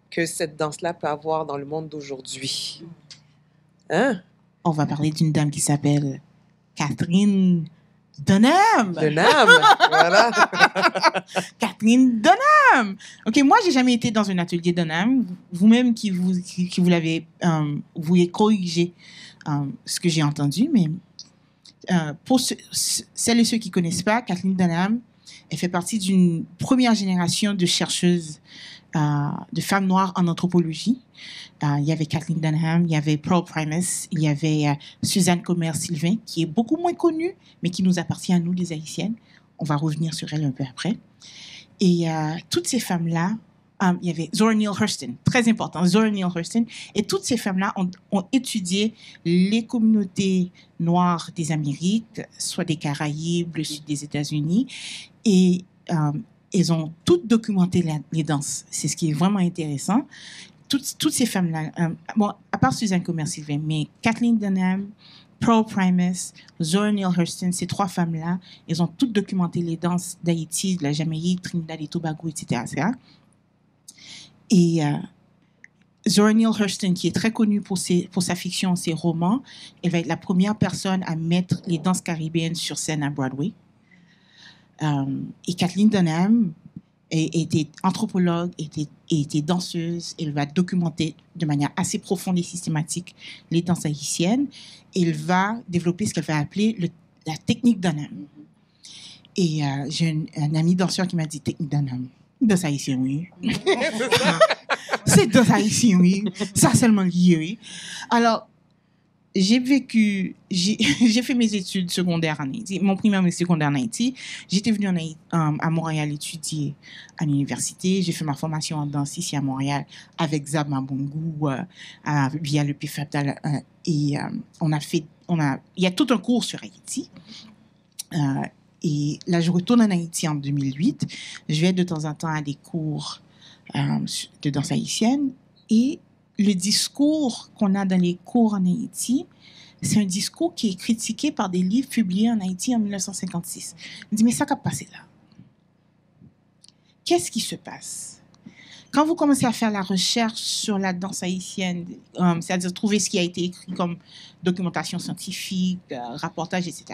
que cette danse-là peut avoir dans le monde d'aujourd'hui. Hein? On va parler d'une dame qui s'appelle Catherine Dunham. Dunham, voilà. Catherine Dunham. OK, moi, j'ai jamais été dans un atelier Dunham. Vous-même qui vous l'avez, vous avez corrigé ce que j'ai entendu, mais pour celles et ceux qui connaissent pas, Catherine Dunham, Elle fait partie d'une première génération de chercheuses, de femmes noires en anthropologie. Il y avait Kathleen Dunham, il y avait Pearl Primus, il y avait Suzanne Comer-Sylvain, qui est beaucoup moins connue, mais qui nous appartient à nous, les Haïtiennes. On va revenir sur elle un peu après. Et toutes ces femmes-là, il y avait Zora Neale Hurston, très important, Zora Neale Hurston, et toutes ces femmes-là ont étudié les communautés noires des Amériques, soit des Caraïbes, le sud des États-Unis, et elles ont toutes documenté les danses. C'est ce qui est vraiment intéressant. Toutes ces femmes-là, bon, à part Suzanne Comer-Sylvain, mais Kathleen Dunham, Pearl Primus, Zora Neale Hurston, ces trois femmes-là, elles ont toutes documenté les danses d'Haïti, de la Jamaïque, Trinidad et Tobago, etc. Et Zora Neale Hurston, qui est très connue pour sa fiction, ses romans, elle va être la première personne à mettre les danses caribéennes sur scène à Broadway. Et Kathleen Dunham était anthropologue, était danseuse. Elle va documenter de manière assez profonde et systématique les danses haïtiennes. Elle va développer ce qu'elle va appeler la technique Dunham. Et j'ai un ami danseur qui m'a dit « Technique Dunham ». Danse haïtienne, oui. C'est danse haïtienne, oui. Ça seulement lié, oui. Alors, j'ai fait mes études secondaires en Haïti, mon primaire et secondaire en Haïti. J'étais venue à Montréal étudier à l'université. J'ai fait ma formation en danse ici à Montréal avec Zab Mabungu via le PFAP. Et il y a tout un cours sur Haïti. Et là, je retourne en Haïti en 2008. Je vais de temps en temps à des cours de danse haïtienne. Et le discours qu'on a dans les cours en Haïti, c'est un discours qui est critiqué par des livres publiés en Haïti en 1956. Je me dis, mais ça qu'a passé là? Qu'est-ce qui se passe? Quand vous commencez à faire la recherche sur la danse haïtienne, c'est-à-dire trouver ce qui a été écrit comme documentation scientifique, rapportage, etc.,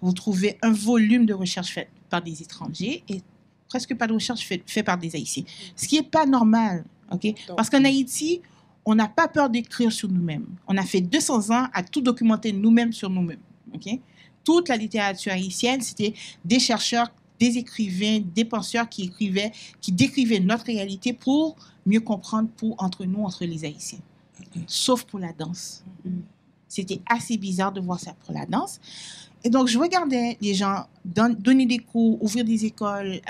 vous trouvez un volume de recherche fait par des étrangers et presque pas de recherche fait par des Haïtiens. Ce qui n'est pas normal, ok? Parce qu'en Haïti, on n'a pas peur d'écrire sur nous-mêmes. On a fait 200 ans à tout documenter nous-mêmes sur nous-mêmes, ok? Toute la littérature haïtienne, c'était des chercheurs, des écrivains, des penseurs qui décrivaient notre réalité pour mieux comprendre entre nous, entre les Haïtiens. Sauf pour la danse. C'était assez bizarre de voir ça pour la danse. Et donc, je regardais les gens donner des cours, ouvrir des écoles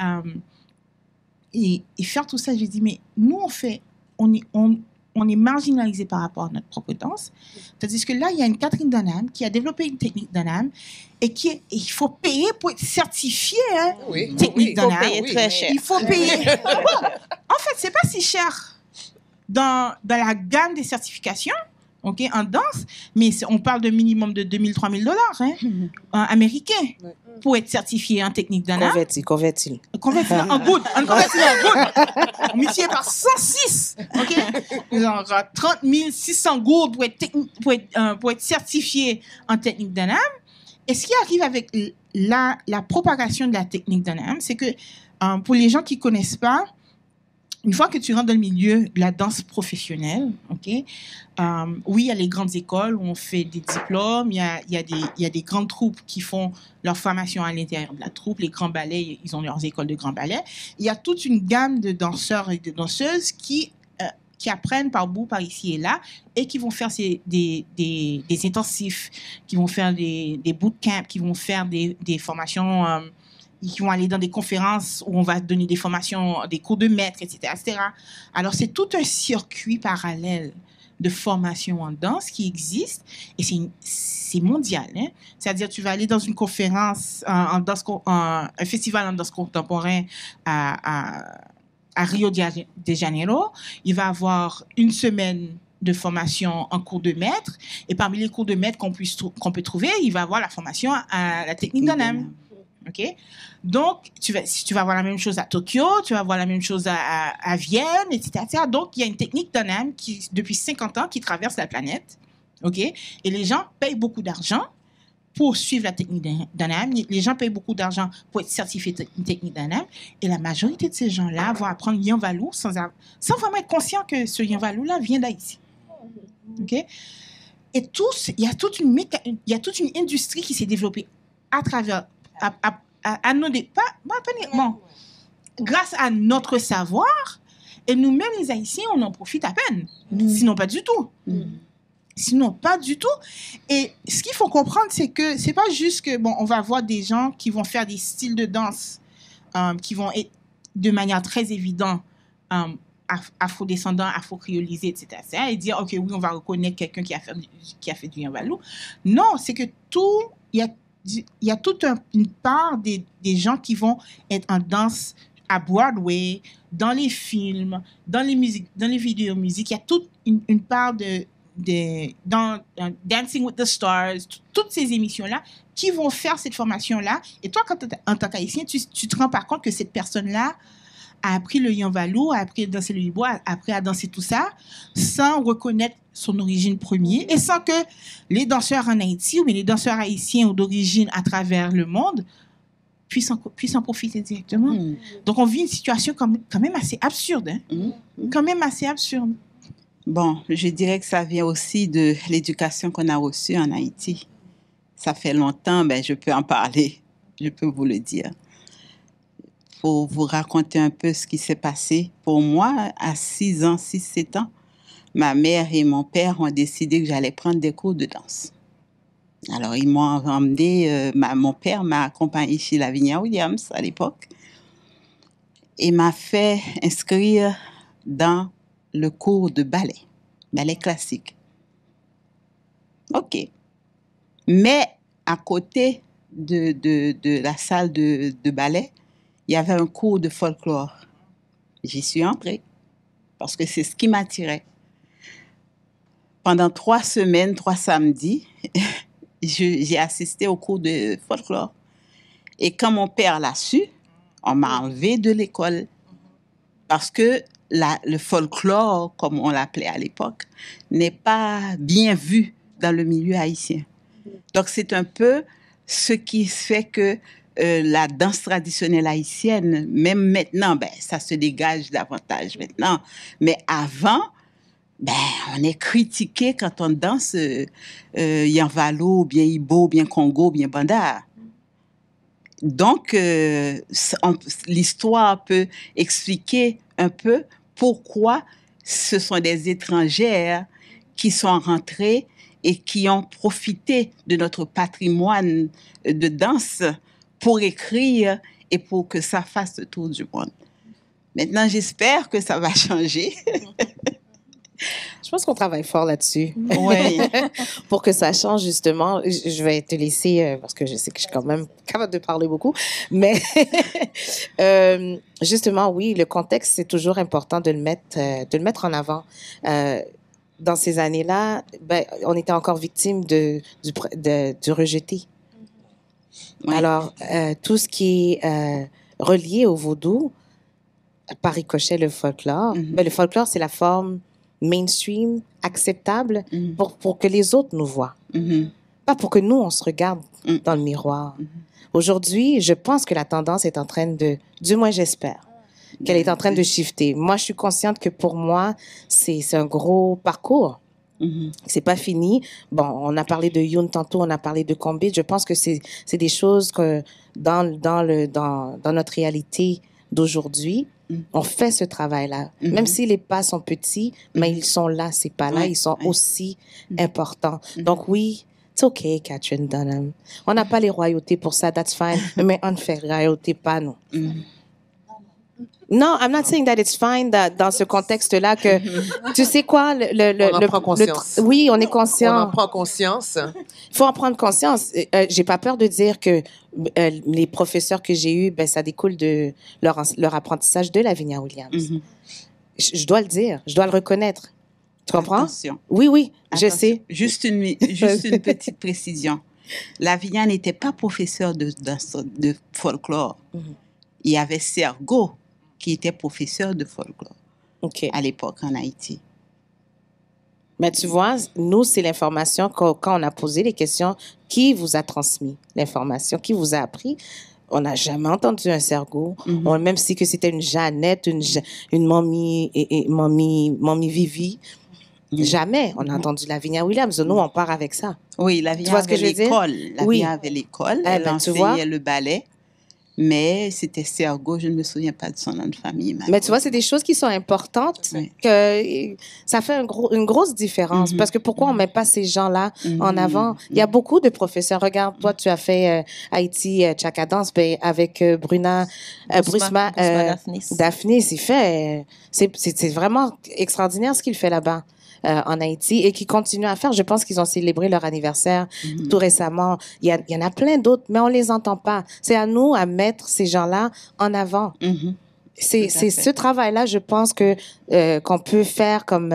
et faire tout ça. J'ai dit, mais nous, on est marginalisé par rapport à notre propre danse. Tandis que là, il y a une Kathleen Dunham qui a développé une technique Dunham et il faut payer pour être certifié. Hein, technique Dunham. Il faut payer très cher. Il faut payer. En fait, c'est pas si cher dans la gamme des certifications, ok, en danse, mais on parle de minimum de $2,000-3,000 américains pour être certifié en technique Dunham. Converti en good. On multiplie par 106. OK? Genre 30 600 gourdes pour être certifié en technique Dunham. Et ce qui arrive avec la propagation de la technique Dunham, c'est que pour les gens qui ne connaissent pas, une fois que tu rentres dans le milieu de la danse professionnelle, ok, oui, il y a les grandes écoles où on fait des diplômes, il y a des grandes troupes qui font leur formation à l'intérieur de la troupe, les grands ballets, ils ont leurs écoles de grands ballets. Il y a toute une gamme de danseurs et de danseuses qui apprennent par bout, par ici et là, et qui vont faire des intensifs, qui vont faire des bootcamps, qui vont faire des formations... qui vont aller dans des conférences où on va donner des formations, des cours de maître, etc., etc. Alors, c'est tout un circuit parallèle de formation en danse qui existe et c'est mondial. Hein? C'est-à-dire, tu vas aller dans une conférence, un festival en danse contemporain à Rio de Janeiro. Il va avoir une semaine de formation en cours de maître et parmi les cours de maître qu'on peut trouver, il va avoir la formation à la technique Dunham. OK? Donc, tu vas avoir la même chose à Tokyo, tu vas avoir la même chose à Vienne, etc., etc. Donc, il y a une technique Dunham qui, depuis 50 ans, qui traverse la planète. OK? Et les gens payent beaucoup d'argent pour suivre la technique Dunham. Les gens payent beaucoup d'argent pour être certifiés une technique Dunham. Et la majorité de ces gens-là vont apprendre Yanvalou sans vraiment être conscient que ce Yanvalou-là vient d'Haïti. OK? Et il y a toute une industrie qui s'est développée à travers à nos grâce à notre savoir, et nous-mêmes, les Haïtiens, on en profite à peine. Sinon, pas du tout. Sinon, pas du tout. Et ce qu'il faut comprendre, c'est que c'est pas juste que, on va voir des gens qui vont faire des styles de danse qui vont être de manière très évidente afro-descendants, afro-créolisés, etc. Et dire, OK, oui, on va reconnaître quelqu'un qui a fait du Yanvalou. Non, c'est que il y a toute une part des gens qui vont être en danse à Broadway, dans les films, dans les musiques, dans les vidéos musiques. Il y a toute une part dans Dancing with the Stars, toutes ces émissions-là qui vont faire cette formation-là. Et toi, en tant qu'Haïtien, tu te rends pas compte que cette personne-là a appris le Yanvalou, a appris à danser le hibo, a appris à danser tout ça, sans reconnaître son origine première et sans que les danseurs en Haïti ou les danseurs haïtiens ou d'origine à travers le monde puissent en profiter directement. Donc, on vit une situation quand même assez absurde. Quand même assez absurde. Bon, je dirais que ça vient aussi de l'éducation qu'on a reçue en Haïti. Ça fait longtemps, je peux en parler, je peux vous le dire. Pour vous raconter un peu ce qui s'est passé. Pour moi, à 6-7 ans, ma mère et mon père ont décidé que j'allais prendre des cours de danse. Alors, ils m'ont emmené, mon père m'a accompagné chez Lavinia Williams à l'époque et m'a fait inscrire dans le cours de ballet classique. OK. Mais à côté de la salle de ballet, il y avait un cours de folklore. J'y suis entrée parce que c'est ce qui m'attirait. Pendant 3 semaines, 3 samedis, j'ai assisté au cours de folklore. Et quand mon père l'a su, on m'a enlevée de l'école parce que le folklore, comme on l'appelait à l'époque, n'est pas bien vu dans le milieu haïtien. Donc, c'est un peu ce qui fait que la danse traditionnelle haïtienne, même maintenant, ça se dégage davantage maintenant. Mais avant, on est critiqué quand on danse Yanvalou, bien Ibo, bien Congo, bien Banda. Donc, l'histoire peut expliquer un peu pourquoi ce sont des étrangères qui sont rentrées et qui ont profité de notre patrimoine de danse pour écrire et pour que ça fasse le tour du monde. Maintenant, j'espère que ça va changer. Je pense qu'on travaille fort là-dessus. Oui. Pour que ça change, justement. Je vais te laisser, parce que je sais que je suis quand même capable de parler beaucoup. Mais justement, oui, le contexte, c'est toujours important de le mettre en avant. Dans ces années-là, on était encore victime du rejeté. Oui. Alors, tout ce qui est relié au vaudou, par ricochet, le folklore, le folklore, c'est la forme mainstream, acceptable, pour que les autres nous voient. Pas pour que nous, on se regarde dans le miroir. Aujourd'hui, je pense que la tendance est en train du moins j'espère, qu'elle est en train de shifter. Moi, je suis consciente que pour moi, c'est un gros parcours. C'est pas fini. Bon, on a parlé de Youn tantôt, on a parlé de Combit. Je pense que c'est des choses que dans notre réalité d'aujourd'hui, on fait ce travail-là. Même si les pas sont petits, mais ils sont là, ces pas-là, ils sont aussi importants. Donc oui, c'est OK, Catherine Dunham. On n'a pas les royautés pour ça, that's fine, mais on ne fait royauté pas, non. Non, I'm not saying that it's fine dans ce contexte-là que, tu sais quoi, on en prend conscience. Oui, on est conscient. On en prend conscience. Il faut en prendre conscience. J'ai pas peur de dire que les professeurs que j'ai eus, ça découle de leur apprentissage de Lavinia Williams. Je dois le dire, je dois le reconnaître. Tu comprends? Attention. Oui, Attention. Je sais. Juste une petite précision. Lavinia n'était pas professeur de folklore. Il y avait Sergo qui était professeur de folklore à l'époque en Haïti. Mais tu vois, nous, c'est l'information quand on a posé les questions, qui vous a transmis l'information, qui vous a appris? On n'a jamais entendu un Sergo, même si que c'était une Jeannette, une Mommy Vivi. Jamais on a entendu Lavinia Williams. Nous, on part avec ça. Oui, Lavinia avait l'école. Lavinia avait l'école. Elle enseignait le ballet. Mais c'était Sergo, je ne me souviens pas de son nom de famille. Mais tu vois, c'est des choses qui sont importantes, Oui. que ça fait une grosse différence. Mhm. Parce que pourquoi on ne met pas ces gens-là en Mhm. avant? Il y a beaucoup de professeurs. Regarde, toi, tu as fait Haïti Chaka Dance ben, avec Brusma Daphnis. Il fait, c'est vraiment extraordinaire ce qu'il fait là-bas. En Haïti et qui continuent à faire. Je pense qu'ils ont célébré leur anniversaire tout récemment. Il y en a plein d'autres, mais on les entend pas. C'est à nous à mettre ces gens-là en avant. Mhm. C'est Tout à fait. ce travail-là, je pense que qu'on peut faire comme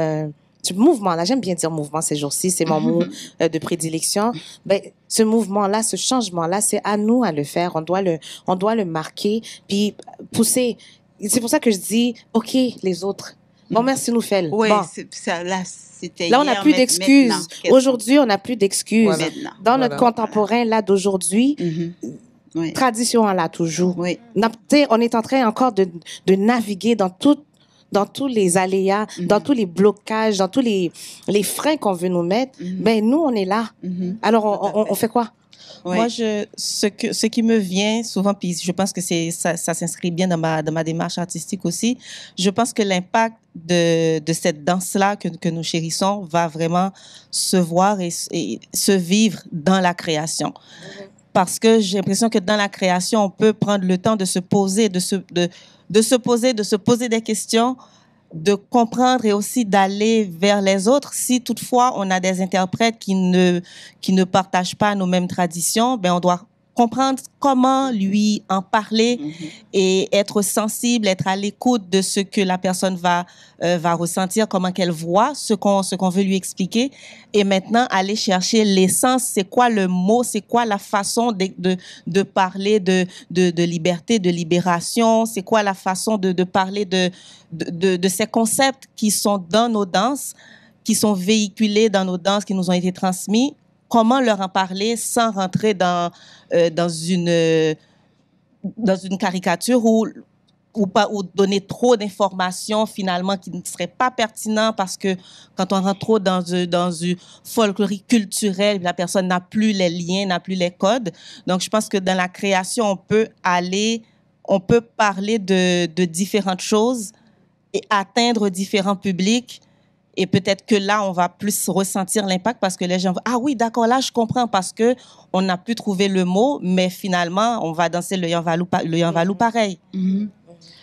ce mouvement-là. J'aime bien dire mouvement ces jours-ci, c'est mon mot de prédilection. Ben, ce mouvement-là, ce changement-là, c'est à nous à le faire. On doit le marquer, puis pousser. C'est pour ça que je dis, OK, les autres. Bon, merci, nous fait. Oui, Bon. c'était Là, on n'a hier, plus mais d'excuses. maintenant, qu'est-ce Aujourd'hui, on n'a plus d'excuses. Voilà. Maintenant. Dans notre Voilà. contemporain, là, d'aujourd'hui, Oui. tradition, on l'a toujours. Oui. On est en train encore de naviguer dans tous les aléas, dans tous les blocages, dans tous les freins qu'on veut nous mettre. Ben, nous, on est là. Alors, on fait quoi? Oui. Moi, ce qui me vient souvent, puis je pense que ça s'inscrit bien dans ma démarche artistique aussi. Je pense que l'impact de cette danse-là que nous chérissons va vraiment se voir et se vivre dans la création. Parce que j'ai l'impression que dans la création, on peut prendre le temps de se poser, de se poser des questions, de comprendre et aussi d'aller vers les autres. Si toutefois on a des interprètes qui ne partagent pas nos mêmes traditions, ben on doit comprendre comment lui en parler et être sensible, être à l'écoute de ce que la personne va ressentir, comment qu'elle voit ce qu'on veut lui expliquer, et maintenant aller chercher l'essence. C'est quoi le mot, c'est quoi la façon de parler de liberté, de libération, c'est quoi la façon de parler de ces concepts qui sont dans nos danses, qui sont véhiculés dans nos danses, qui nous ont été transmis. Comment leur en parler sans rentrer dans une caricature ou donner trop d'informations finalement qui ne seraient pas pertinentes, parce que quand on rentre trop dans une folklorique culturelle, la personne n'a plus les liens, n'a plus les codes. Donc je pense que dans la création, on peut parler de différentes choses et atteindre différents publics. Et peut-être que là, on va plus ressentir l'impact parce que les gens vont, ah oui, d'accord, là, je comprends, parce que on n'a plus trouvé le mot, mais finalement, on va danser le Yanvalou pareil.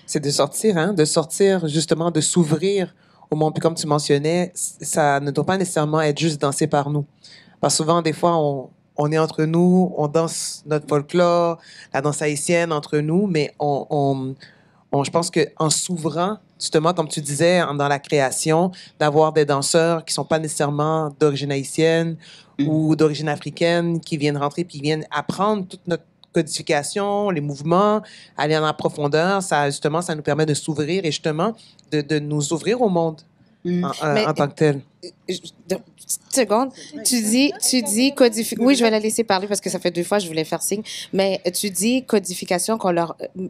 C'est de sortir justement, de s'ouvrir au monde. Puis comme tu mentionnais, ça ne doit pas nécessairement être juste dansé par nous. Parce que souvent, des fois, on est entre nous, on danse notre folklore, la danse haïtienne entre nous, mais je pense qu'en s'ouvrant, justement, comme tu disais, dans la création, d'avoir des danseurs qui sont pas nécessairement d'origine haïtienne ou d'origine africaine, qui viennent rentrer puis qui viennent apprendre toute notre codification, les mouvements, aller en profondeur, ça nous permet de s'ouvrir et justement de nous ouvrir au monde en tant que tel. Seconde, tu dis codification. Oui, je vais la laisser parler parce que ça fait 2 fois que je voulais faire signe. Mais tu dis codification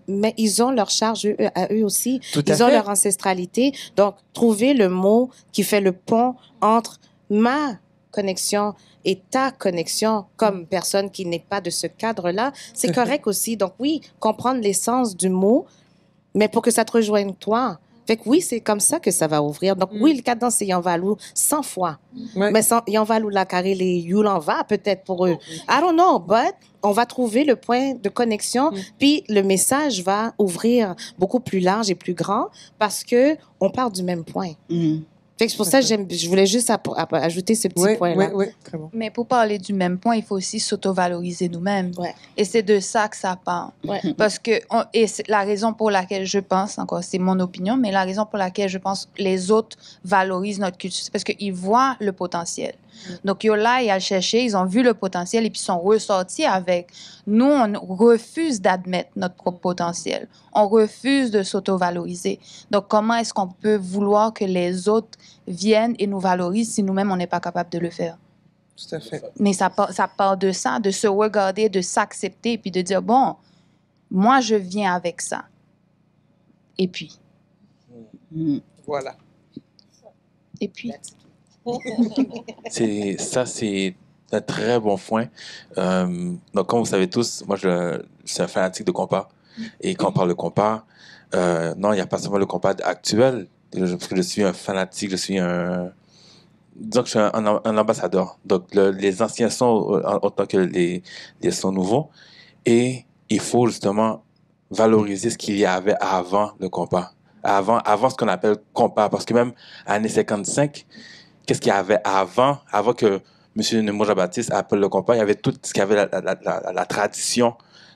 mais ils ont leur charge à eux aussi. Ils ont leur ancestralité. Donc, trouver le mot qui fait le pont entre ma connexion et ta connexion comme personne qui n'est pas de ce cadre-là, c'est correct aussi. Donc oui, comprendre l'essence du mot, mais pour que ça te rejoigne toi. Fait que oui, c'est comme ça que ça va ouvrir. Donc oui, le cadre c'est Yanvalou 100 fois. Mais sans Yanvalou la carré les Youlan va peut-être pour eux. I don't know, but on va trouver le point de connexion, puis le message va ouvrir beaucoup plus large et plus grand parce que on part du même point. Fait que c'est pour ça que je voulais juste ajouter ce petit point-là. Oui, très bon. Mais pour parler du même point, il faut aussi s'auto-valoriser nous-mêmes. Ouais. Et c'est de ça que ça part. Ouais. Parce que, et c'est la raison pour laquelle je pense, encore c'est mon opinion, mais la raison pour laquelle je pense que les autres valorisent notre culture, c'est parce qu'ils voient le potentiel. Donc, ils sont là, ils ont cherché, ils ont vu le potentiel et puis ils sont ressortis avec. Nous, on refuse d'admettre notre propre potentiel. On refuse de s'auto-valoriser. Donc, comment est-ce qu'on peut vouloir que les autres viennent et nous valorisent si nous-mêmes, on n'est pas capable de le faire? Tout à fait. Mais ça part de ça, de se regarder, de s'accepter et puis de dire, bon, moi, je viens avec ça. Et puis. Voilà. Et puis. C'est un très bon point. Donc, comme vous savez tous, moi, je suis un fanatique de compas. Et quand on parle de compas, non, il n'y a pas seulement le compas actuel, parce que je suis un fanatique, disons que je suis un ambassadeur. Donc, les anciens sons autant que les sons nouveaux. Et il faut justement valoriser ce qu'il y avait avant le compas. Avant ce qu'on appelle compas. Parce que même à l'année 55, qu'est-ce qu'il y avait avant que M. Nemours Baptiste appelle le compas, il y avait tout ce qu'il y avait, la tradition,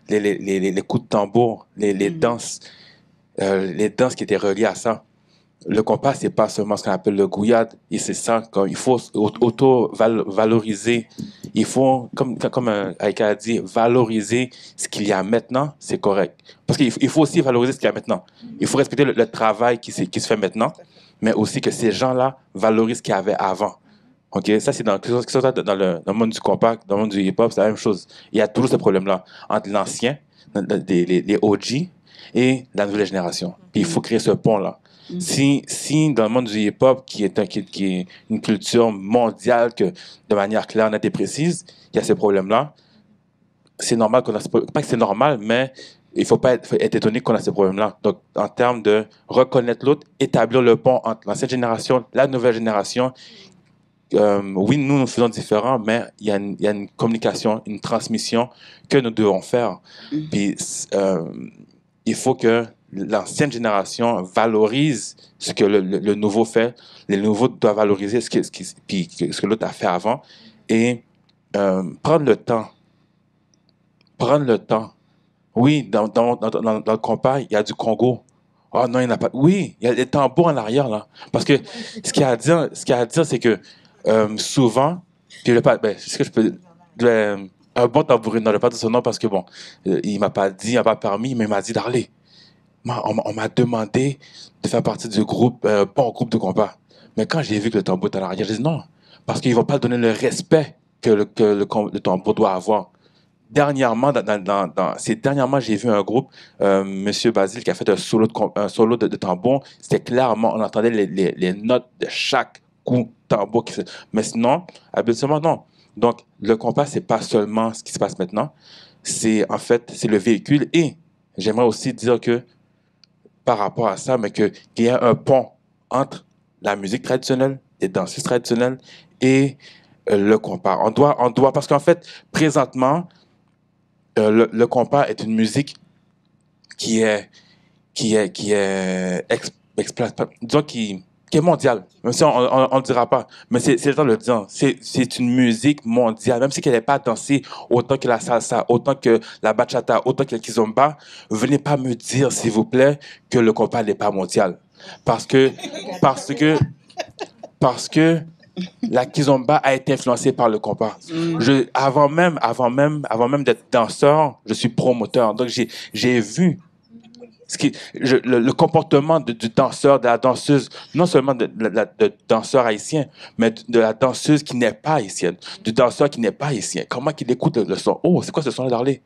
les coups de tambour, les danses qui étaient reliées à ça. Le compas, c'est pas seulement ce qu'on appelle le gouillade, et c'est ça, il faut auto-valoriser. Il faut, comme Aïka a dit, valoriser ce qu'il y a maintenant, c'est correct. Parce qu'il faut aussi valoriser ce qu'il y a maintenant. Il faut respecter le travail qui se fait maintenant, mais aussi que ces gens-là valorisent ce qu'il y avait avant. OK? Ça, c'est dans le monde du compas, dans le monde du hip-hop, c'est la même chose. Il y a toujours ce problème-là entre l'ancien, les OG, et la nouvelle génération. Puis il faut créer ce pont-là. Si dans le monde du hip-hop, qui est une culture mondiale, que de manière claire, nette et précise, il y a ce problème-là, c'est normal qu'on a ce problème. Pas que c'est normal, mais il ne faut pas être étonné qu'on a ce problème-là. Donc, en termes de reconnaître l'autre, établir le pont entre l'ancienne génération, la nouvelle génération, oui, nous faisons différent, mais il y a une communication, une transmission que nous devons faire. Puis, il faut que l'ancienne génération valorise ce que le nouveau fait. Le nouveau doit valoriser ce que l'autre a fait avant et prendre le temps. Prendre le temps. Oui, dans le compas, il y a du Congo. Oh non, il n'y en a pas. Oui, il y a des tambours en arrière, là. Parce que ce qu'il y a à dire, c'est que souvent, puis est-ce que je peux. Un bon tambourin, non, je ne vais pas dire son nom parce que bon, il ne m'a pas dit, il n'a pas permis, mais il m'a dit d'aller. On m'a demandé de faire partie du groupe, bon groupe de compas. Mais quand j'ai vu que le tambour était en arrière, j'ai dit non, parce qu'ils ne vont pas donner le respect que le tambour doit avoir. Dernièrement, dernièrement, j'ai vu un groupe, Monsieur Basile, qui a fait un solo de tambour. C'était clairement, on entendait les notes de chaque coup de tambour. Mais sinon, habituellement, non. Donc, le compas, c'est pas seulement ce qui se passe maintenant. En fait, c'est le véhicule. Et j'aimerais aussi dire que, par rapport à ça, mais qu'il y a un pont entre la musique traditionnelle, les danseuses traditionnelles et le compas. On doit, parce qu'en fait, présentement, le compas est une musique qui est mondiale. Même si on ne dira pas. Mais c'est le temps de le dire. C'est une musique mondiale. Même si elle n'est pas dansée autant que la salsa, autant que la bachata, autant que la kizomba, venez pas me dire, s'il vous plaît, que le compas n'est pas mondial. Parce que la kizomba a été influencée par le compas. Avant même d'être danseur, je suis promoteur. Donc, j'ai vu le comportement du danseur, de la danseuse, non seulement de danseur haïtien, mais de la danseuse qui n'est pas haïtienne, du danseur qui n'est pas haïtien. Comment qu'il écoute le son? Oh, c'est quoi ce son-là, Darlé?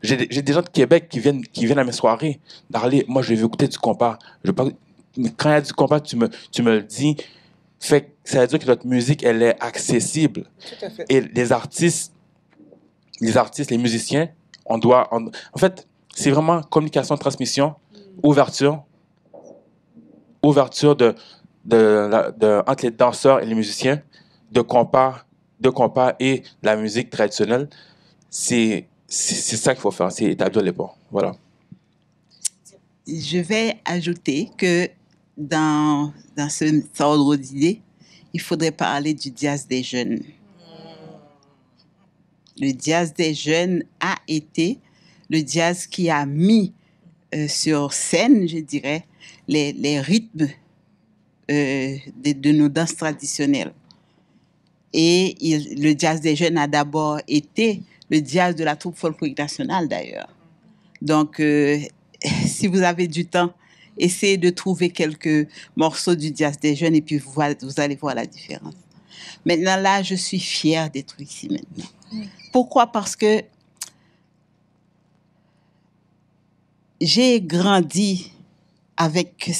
J'ai des gens de Québec qui viennent à mes soirées. Darlé, moi, je vais écouter du compas. Mais quand il y a du compas, tu me le dis. Ça veut dire que notre musique, elle est accessible. Tout à fait. Et les artistes, les musiciens, en fait, c'est vraiment communication, transmission, ouverture entre les danseurs et les musiciens, de compas et la musique traditionnelle. C'est ça qu'il faut faire, c'est établir les ponts. Voilà. Je vais ajouter que dans cet ordre d'idées, il faudrait parler du jazz des jeunes. Le jazz des jeunes a été le jazz qui a mis sur scène, je dirais, les rythmes de nos danses traditionnelles. Et le jazz des jeunes a d'abord été le jazz de la troupe folklorique nationale, d'ailleurs. Donc, si vous avez du temps, essayez de trouver quelques morceaux du jazz des jeunes et puis vous allez voir la différence. Maintenant, là, je suis fière d'être ici maintenant. Pourquoi? Parce que j'ai grandi avec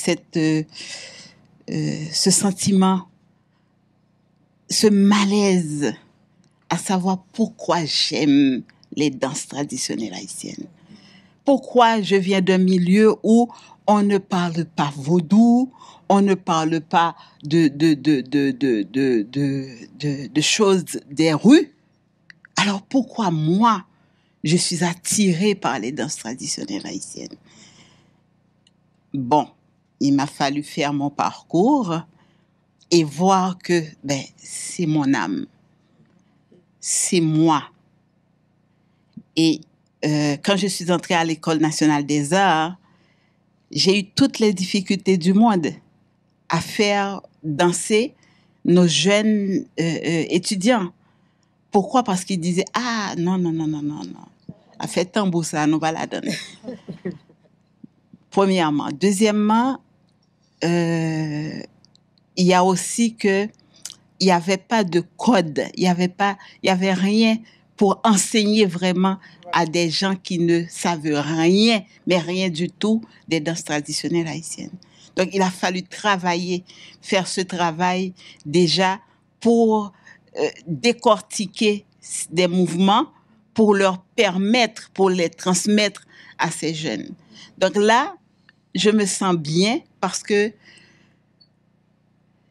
ce sentiment, ce malaise, à savoir pourquoi j'aime les danses traditionnelles haïtiennes. pourquoi je viens d'un milieu où on ne parle pas vaudou, on ne parle pas de choses des rues. Alors pourquoi moi, je suis attirée par les danses traditionnelles haïtiennes? Bon, il m'a fallu faire mon parcours et voir que c'est mon âme, c'est moi. Et quand je suis entrée à l'École nationale des arts, j'ai eu toutes les difficultés du monde à faire danser nos jeunes étudiants. Pourquoi? Parce qu'ils disaient « Ah, non. A fait tambour ça, nous va la donner. » Premièrement. Deuxièmement, il y a aussi que il n'y avait pas de code, il y avait rien pour enseigner vraiment à des gens qui ne savent rien, mais rien du tout des danses traditionnelles haïtiennes. Donc, il a fallu faire ce travail déjà pour décortiquer des mouvements, pour leur permettre, pour les transmettre à ces jeunes. Donc là, je me sens bien parce que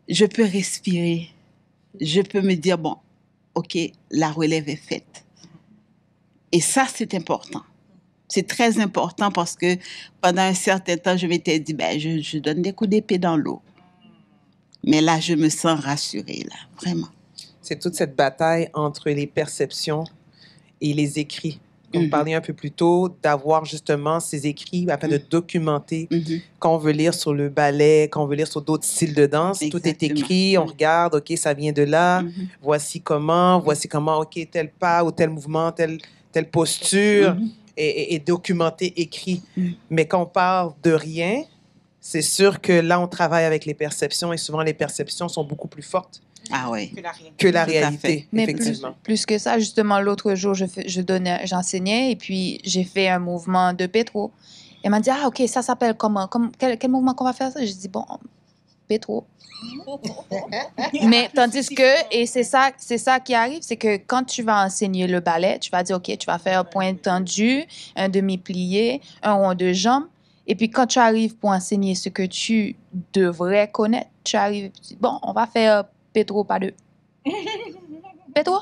je peux respirer. Je peux me dire, bon, OK, la relève est faite. Et ça, c'est important. C'est très important parce que pendant un certain temps, je m'étais dit, je donne des coups d'épée dans l'eau. Mais là, je me sens rassurée, là, vraiment. C'est toute cette bataille entre les perceptions et les écrits. On parlait un peu plus tôt d'avoir justement ces écrits afin de documenter quand on veut lire sur le ballet, quand on veut lire sur d'autres styles de danse. Exactement. Tout est écrit, on regarde, OK, ça vient de là, voici comment, OK, tel pas ou tel mouvement, telle posture est documenté, écrit. Mais quand on parle de rien, c'est sûr que là, on travaille avec les perceptions et souvent les perceptions sont beaucoup plus fortes. Ah oui. Que la réalité, mais effectivement. Plus que ça, justement, l'autre jour, j'enseignais et puis j'ai fait un mouvement de Petro. Elle m'a dit, ah, OK, ça s'appelle comment? Quel mouvement qu'on va faire ça? J'ai dit, bon, Petro. Mais tandis que, et c'est ça qui arrive, c'est que quand tu vas enseigner le ballet, tu vas dire, OK, tu vas faire un point tendu, un demi-plié, un rond de jambe. Et puis quand tu arrives pour enseigner ce que tu devrais connaître, tu arrives et tu dis, bon, on va faire Petro, pas deux. Petro?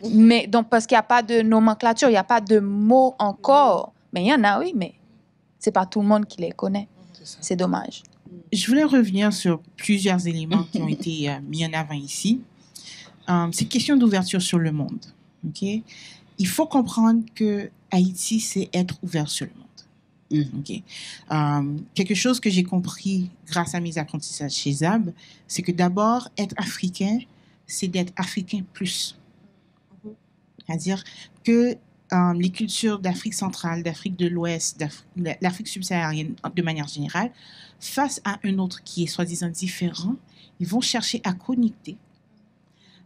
Mais donc, parce qu'il n'y a pas de nomenclature, il n'y a pas de mots encore. Mais il y en a, oui, mais ce n'est pas tout le monde qui les connaît. C'est dommage. Je voulais revenir sur plusieurs éléments qui ont été mis en avant ici. C'est une question d'ouverture sur le monde. Okay? Il faut comprendre que Haïti, c'est être ouvert sur le monde. Okay. Quelque chose que j'ai compris grâce à mes apprentissages chez ZAB, c'est que d'abord, être africain, c'est d'être africain plus. C'est-à-dire que les cultures d'Afrique centrale, d'Afrique de l'Ouest, l'Afrique subsaharienne de manière générale, face à un autre qui est soi-disant différent, ils vont chercher à connecter,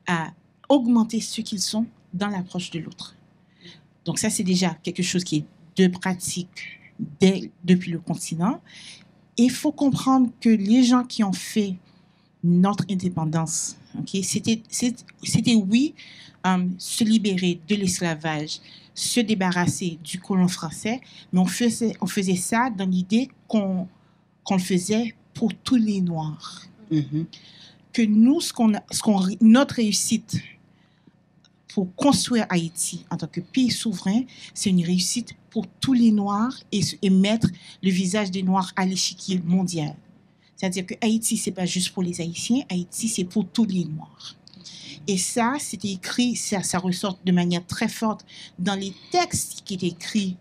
à augmenter ce qu'ils sont dans l'approche de l'autre. Donc ça, c'est déjà quelque chose qui est de pratique depuis le continent. Et il faut comprendre que les gens qui ont fait notre indépendance, okay, c'était oui, se libérer de l'esclavage, se débarrasser du colon français, mais on faisait ça dans l'idée qu'on le faisait pour tous les Noirs. Que nous, notre réussite pour construire Haïti en tant que pays souverain, c'est une réussite pour tous les Noirs et mettre le visage des Noirs à l'échiquier mondial. C'est-à-dire que Haïti, c'est pas juste pour les Haïtiens, Haïti, c'est pour tous les Noirs. Et ça, c'était écrit, ça ressort de manière très forte dans les textes qui étaient écrits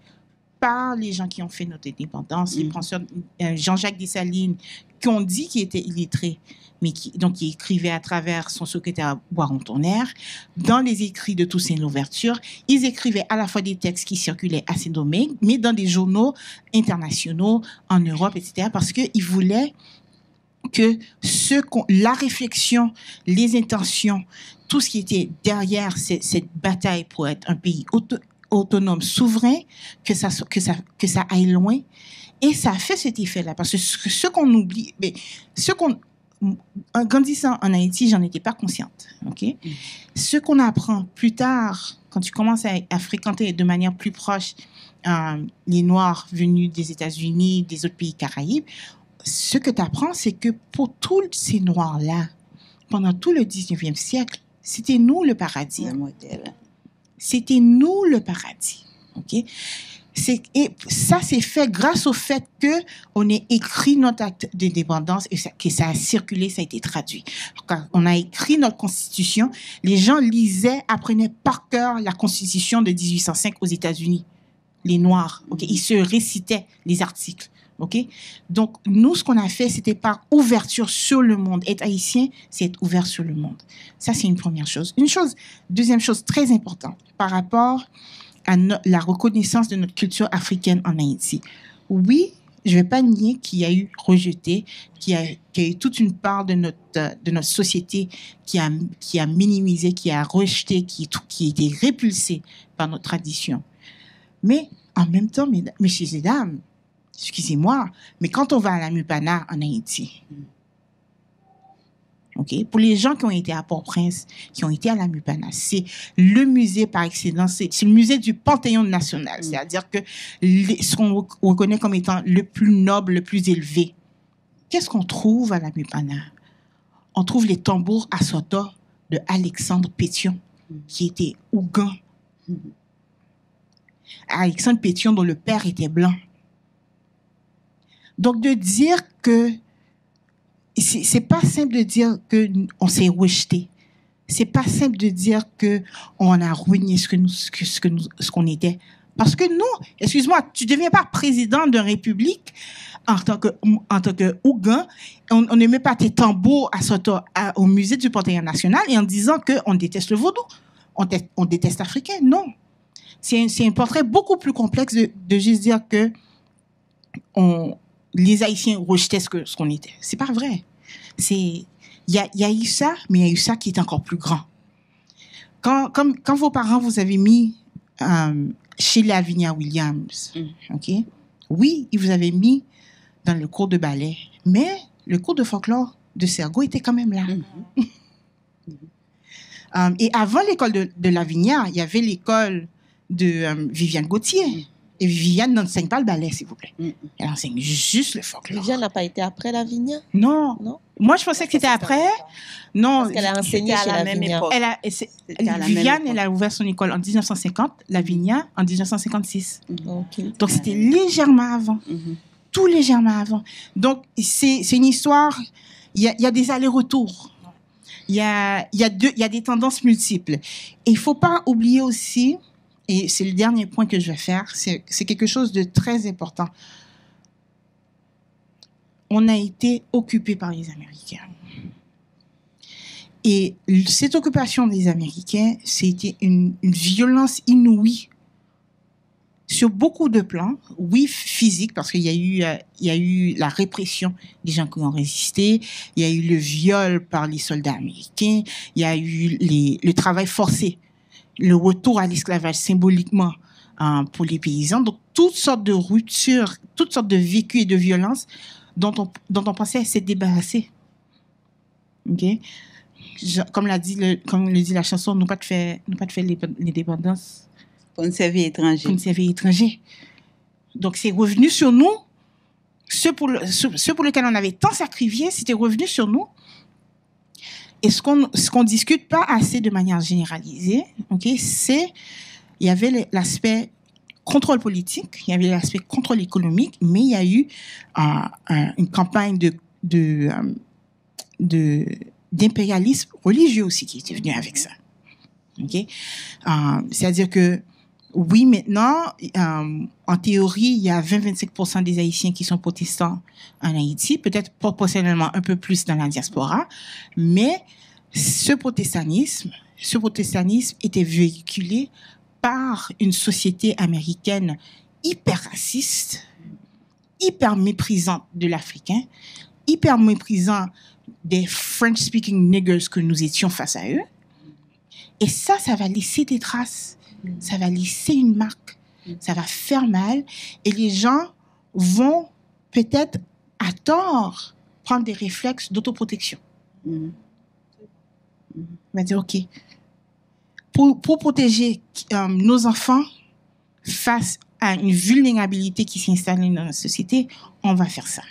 par les gens qui ont fait notre indépendance, les penseurs, Jean-Jacques Dessalines, qui ont dit qu'il était illettré, mais qui écrivait à travers son secrétaire Boiron-Tonnerre, dans les écrits de Toussaint Louverture, ils écrivaient à la fois des textes qui circulaient à Saint-Domingue, mais dans des journaux internationaux, en Europe, etc., parce qu'ils voulaient que la réflexion, les intentions, tout ce qui était derrière cette bataille pour être un pays autonome, souverain, que ça aille loin. Et ça a fait cet effet-là, parce que ce qu'on oublie, en grandissant en Haïti, j'en étais pas consciente. Okay? Ce qu'on apprend plus tard, quand tu commences à fréquenter de manière plus proche les Noirs venus des États-Unis, des autres pays Caraïbes, ce que tu apprends, c'est que pour tous ces Noirs-là, pendant tout le 19e siècle, c'était nous le paradis. Le modèle. C'était nous le paradis. OK? Et ça, c'est fait grâce au fait qu'on ait écrit notre acte d'indépendance et que ça a circulé, ça a été traduit. Quand on a écrit notre constitution, les gens lisaient, apprenaient par cœur la constitution de 1805 aux États-Unis. Les Noirs, OK? Ils se récitaient les articles. OK? Donc, nous, ce qu'on a fait, c'était par ouverture sur le monde. Être haïtien, c'est être ouvert sur le monde. Ça, c'est une première chose. Deuxième chose très importante, par rapport à la reconnaissance de notre culture africaine en Haïti. Oui, je ne vais pas nier qu'il y a eu rejeté, qu'il y a eu toute une part de notre société qui a minimisé, qui a rejeté, qui a été répulsée par notre tradition. Mais en même temps, messieurs et dames, excusez-moi, mais quand on va à la Mupana en Haïti, OK, pour les gens qui ont été à Port-au-Prince, qui ont été à la Mupana, c'est le musée par excellence, c'est le musée du Panthéon national, c'est-à-dire que ce qu'on reconnaît comme étant le plus noble, le plus élevé. Qu'est-ce qu'on trouve à la Mupana? On trouve les tambours Assoto de Alexandre Pétion, qui était Ougan. Alexandre Pétion, dont le père était blanc. Donc, de dire que c'est pas simple de dire que on s'est rejeté. C'est pas simple de dire que on a ruiné ce qu'on était. Parce que nous, excuse-moi, tu deviens pas président d'une république en tant que Ougan, on ne met pas tes tambours au musée du Panthéon national et en disant que on déteste le vaudou, on déteste l'Africain. Non. C'est un portrait beaucoup plus complexe de juste dire que les Haïtiens rejetaient ce qu'on était. C'est pas vrai. Il y a eu ça, mais il y a eu ça qui est encore plus grand. Quand vos parents vous avez mis chez Lavinia Williams, OK? Oui, ils vous avaient mis dans le cours de ballet, mais le cours de folklore de Sergo était quand même là. Et avant l'école de Lavinia, il y avait l'école de Viviane Gauthier. Et Viviane n'enseigne pas le ballet, s'il vous plaît. Elle enseigne juste le folklore. Viviane n'a pas été après Lavinia? Non. Moi, je pensais que c'était après. Non. Parce qu'elle a enseigné chez Lavinia. Viviane, elle a ouvert son école en 1950, Lavinia en 1956. Okay. Donc, c'était légèrement avant. Tout légèrement avant. Donc, c'est une histoire, il y a des allers-retours. Il y a des tendances multiples. Et il ne faut pas oublier aussi, et c'est le dernier point que je vais faire, c'est quelque chose de très important. On a été occupé par les Américains. Et cette occupation des Américains, c'était une violence inouïe sur beaucoup de plans. Oui, physique, parce qu'il y a eu la répression des gens qui ont résisté, il y a eu le viol par les soldats américains, il y a eu le travail forcé, le retour à l'esclavage symboliquement pour les paysans. Donc, toutes sortes de ruptures, toutes sortes de vécus et de violences dont on pensait s'être débarrassé. OK? Comme le dit la chanson, nous pas de faire l'indépendance. Pour une servie étranger. Donc, c'est revenu sur nous. Ceux pour lesquels on avait tant sacrifié, c'était revenu sur nous. Et ce qu'on discute pas assez de manière généralisée, OK, il y avait l'aspect contrôle politique, il y avait l'aspect contrôle économique, mais il y a eu une campagne d'impérialisme religieux aussi qui était venu avec ça. OK? C'est-à-dire que oui, maintenant, en théorie, il y a 20-25% des Haïtiens qui sont protestants en Haïti, peut-être proportionnellement un peu plus dans la diaspora, mais ce protestantisme était véhiculé par une société américaine hyper raciste, hyper méprisante de l'Africain, hyper méprisant des French-speaking niggers que nous étions face à eux. Et ça va laisser des traces. Ça va laisser une marque. Ça va faire mal. Et les gens vont peut-être, à tort, prendre des réflexes d'autoprotection. On va dire, OK. pour protéger nos enfants face à une vulnérabilité qui s'installe dans la société, on va faire ça.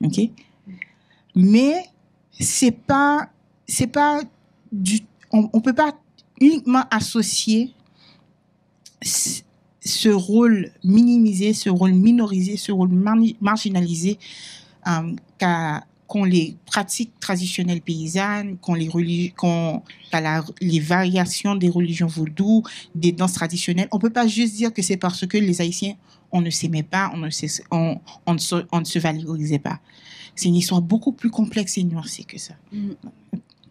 OK? Mais on peut pas uniquement associer ce rôle minimisé, ce rôle minorisé, ce rôle marginalisé qu'ont les pratiques traditionnelles paysannes, qu'ont les variations des religions vaudou, des danses traditionnelles. On peut pas juste dire que c'est parce que les Haïtiens, on ne s'aimait pas, on ne se valorisait pas. C'est une histoire beaucoup plus complexe et nuancée que ça.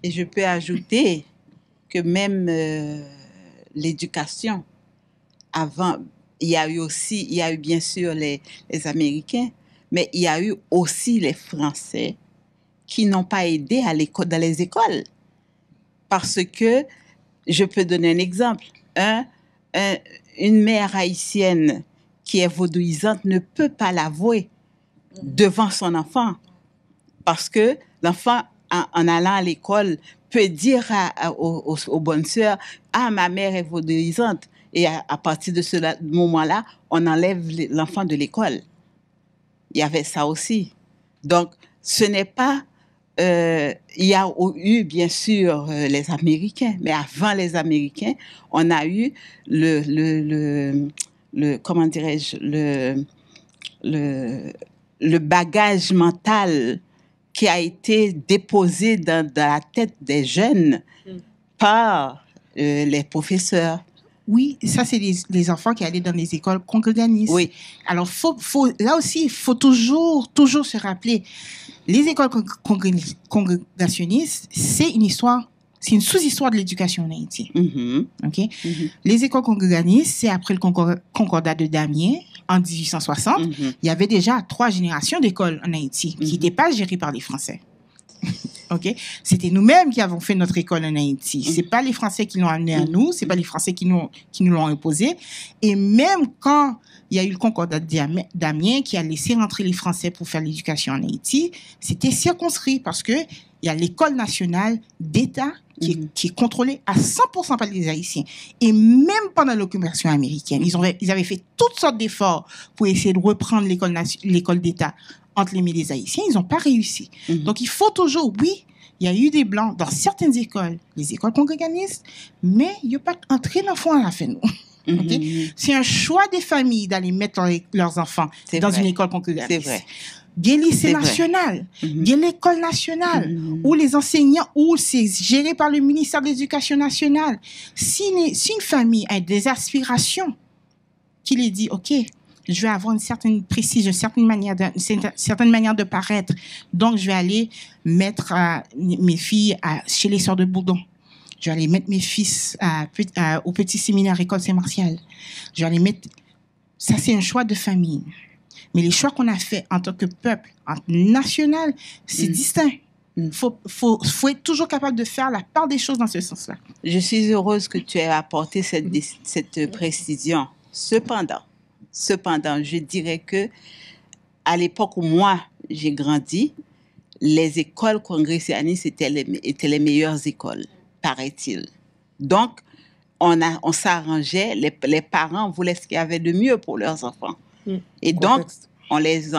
Et je peux ajouter que même l'éducation, avant, il y a eu bien sûr les Américains, mais il y a eu aussi les Français qui n'ont pas aidé dans les écoles. Parce que, je peux donner un exemple, une mère haïtienne qui est vaudouisante ne peut pas l'avouer devant son enfant. Parce que l'enfant, en allant à l'école, peut dire aux bonnes sœurs, « Ah, ma mère est vaudouisante ». Et à partir de ce moment-là, on enlève l'enfant de l'école. Il y avait ça aussi. Donc, ce n'est pas... il y a eu, bien sûr, les Américains, mais avant les Américains, on a eu comment dirais-je, le bagage mental qui a été déposé dans la tête des jeunes par les professeurs. Oui, ça, c'est les enfants qui allaient dans les écoles congréganistes. Oui. Alors, là aussi, il faut toujours se rappeler, les écoles congrégationnistes, c'est une sous-histoire de l'éducation en Haïti. Okay? Les écoles congréganistes, c'est après le concordat de Damiens, en 1860. Il y avait déjà 3 générations d'écoles en Haïti qui n'étaient pas gérées par les Français. Okay? C'était nous-mêmes qui avons fait notre école en Haïti. C'est pas les Français qui l'ont amené à nous, c'est pas les Français qui nous l'ont imposé. Et même quand il y a eu le concordat de Damiens qui a laissé rentrer les Français pour faire l'éducation en Haïti, c'était circonscrit parce que il y a l'école nationale d'État qui est contrôlée à 100% par les Haïtiens. Et même pendant l'occupation américaine, ils avaient fait toutes sortes d'efforts pour essayer de reprendre l'école d'État entre les mains des Haïtiens, ils n'ont pas réussi. Donc, il faut toujours, oui, il y a eu des Blancs dans certaines écoles, les écoles congréganistes, mais il n'y a pas entré d'enfants à la fin, nous. Okay? C'est un choix des familles d'aller mettre leurs enfants dans une école congréganiste. C'est vrai. Il y a le lycée national, il y a l'école nationale, où les enseignants, où c'est géré par le ministère de l'Éducation nationale. Si une famille a des aspirations, qui les dit, OK, je vais avoir une certaine précision, une certaine manière de paraître. Donc, je vais aller mettre mes filles chez les Sœurs de Bourdon. Je vais aller mettre mes fils au petit séminaire École Saint-Martial. Je vais aller mettre... Ça, c'est un choix de famille. Mais les choix qu'on a faits en tant que peuple, en national, c'est distinct. Faut être toujours capable de faire la part des choses dans ce sens-là. Je suis heureuse que tu aies apporté cette précision. Cependant, je dirais que à l'époque où moi j'ai grandi, les écoles congrégationnistes étaient les meilleures écoles, paraît-il. Donc, on s'arrangeait, les parents voulaient ce qu'il y avait de mieux pour leurs enfants. Et donc, on les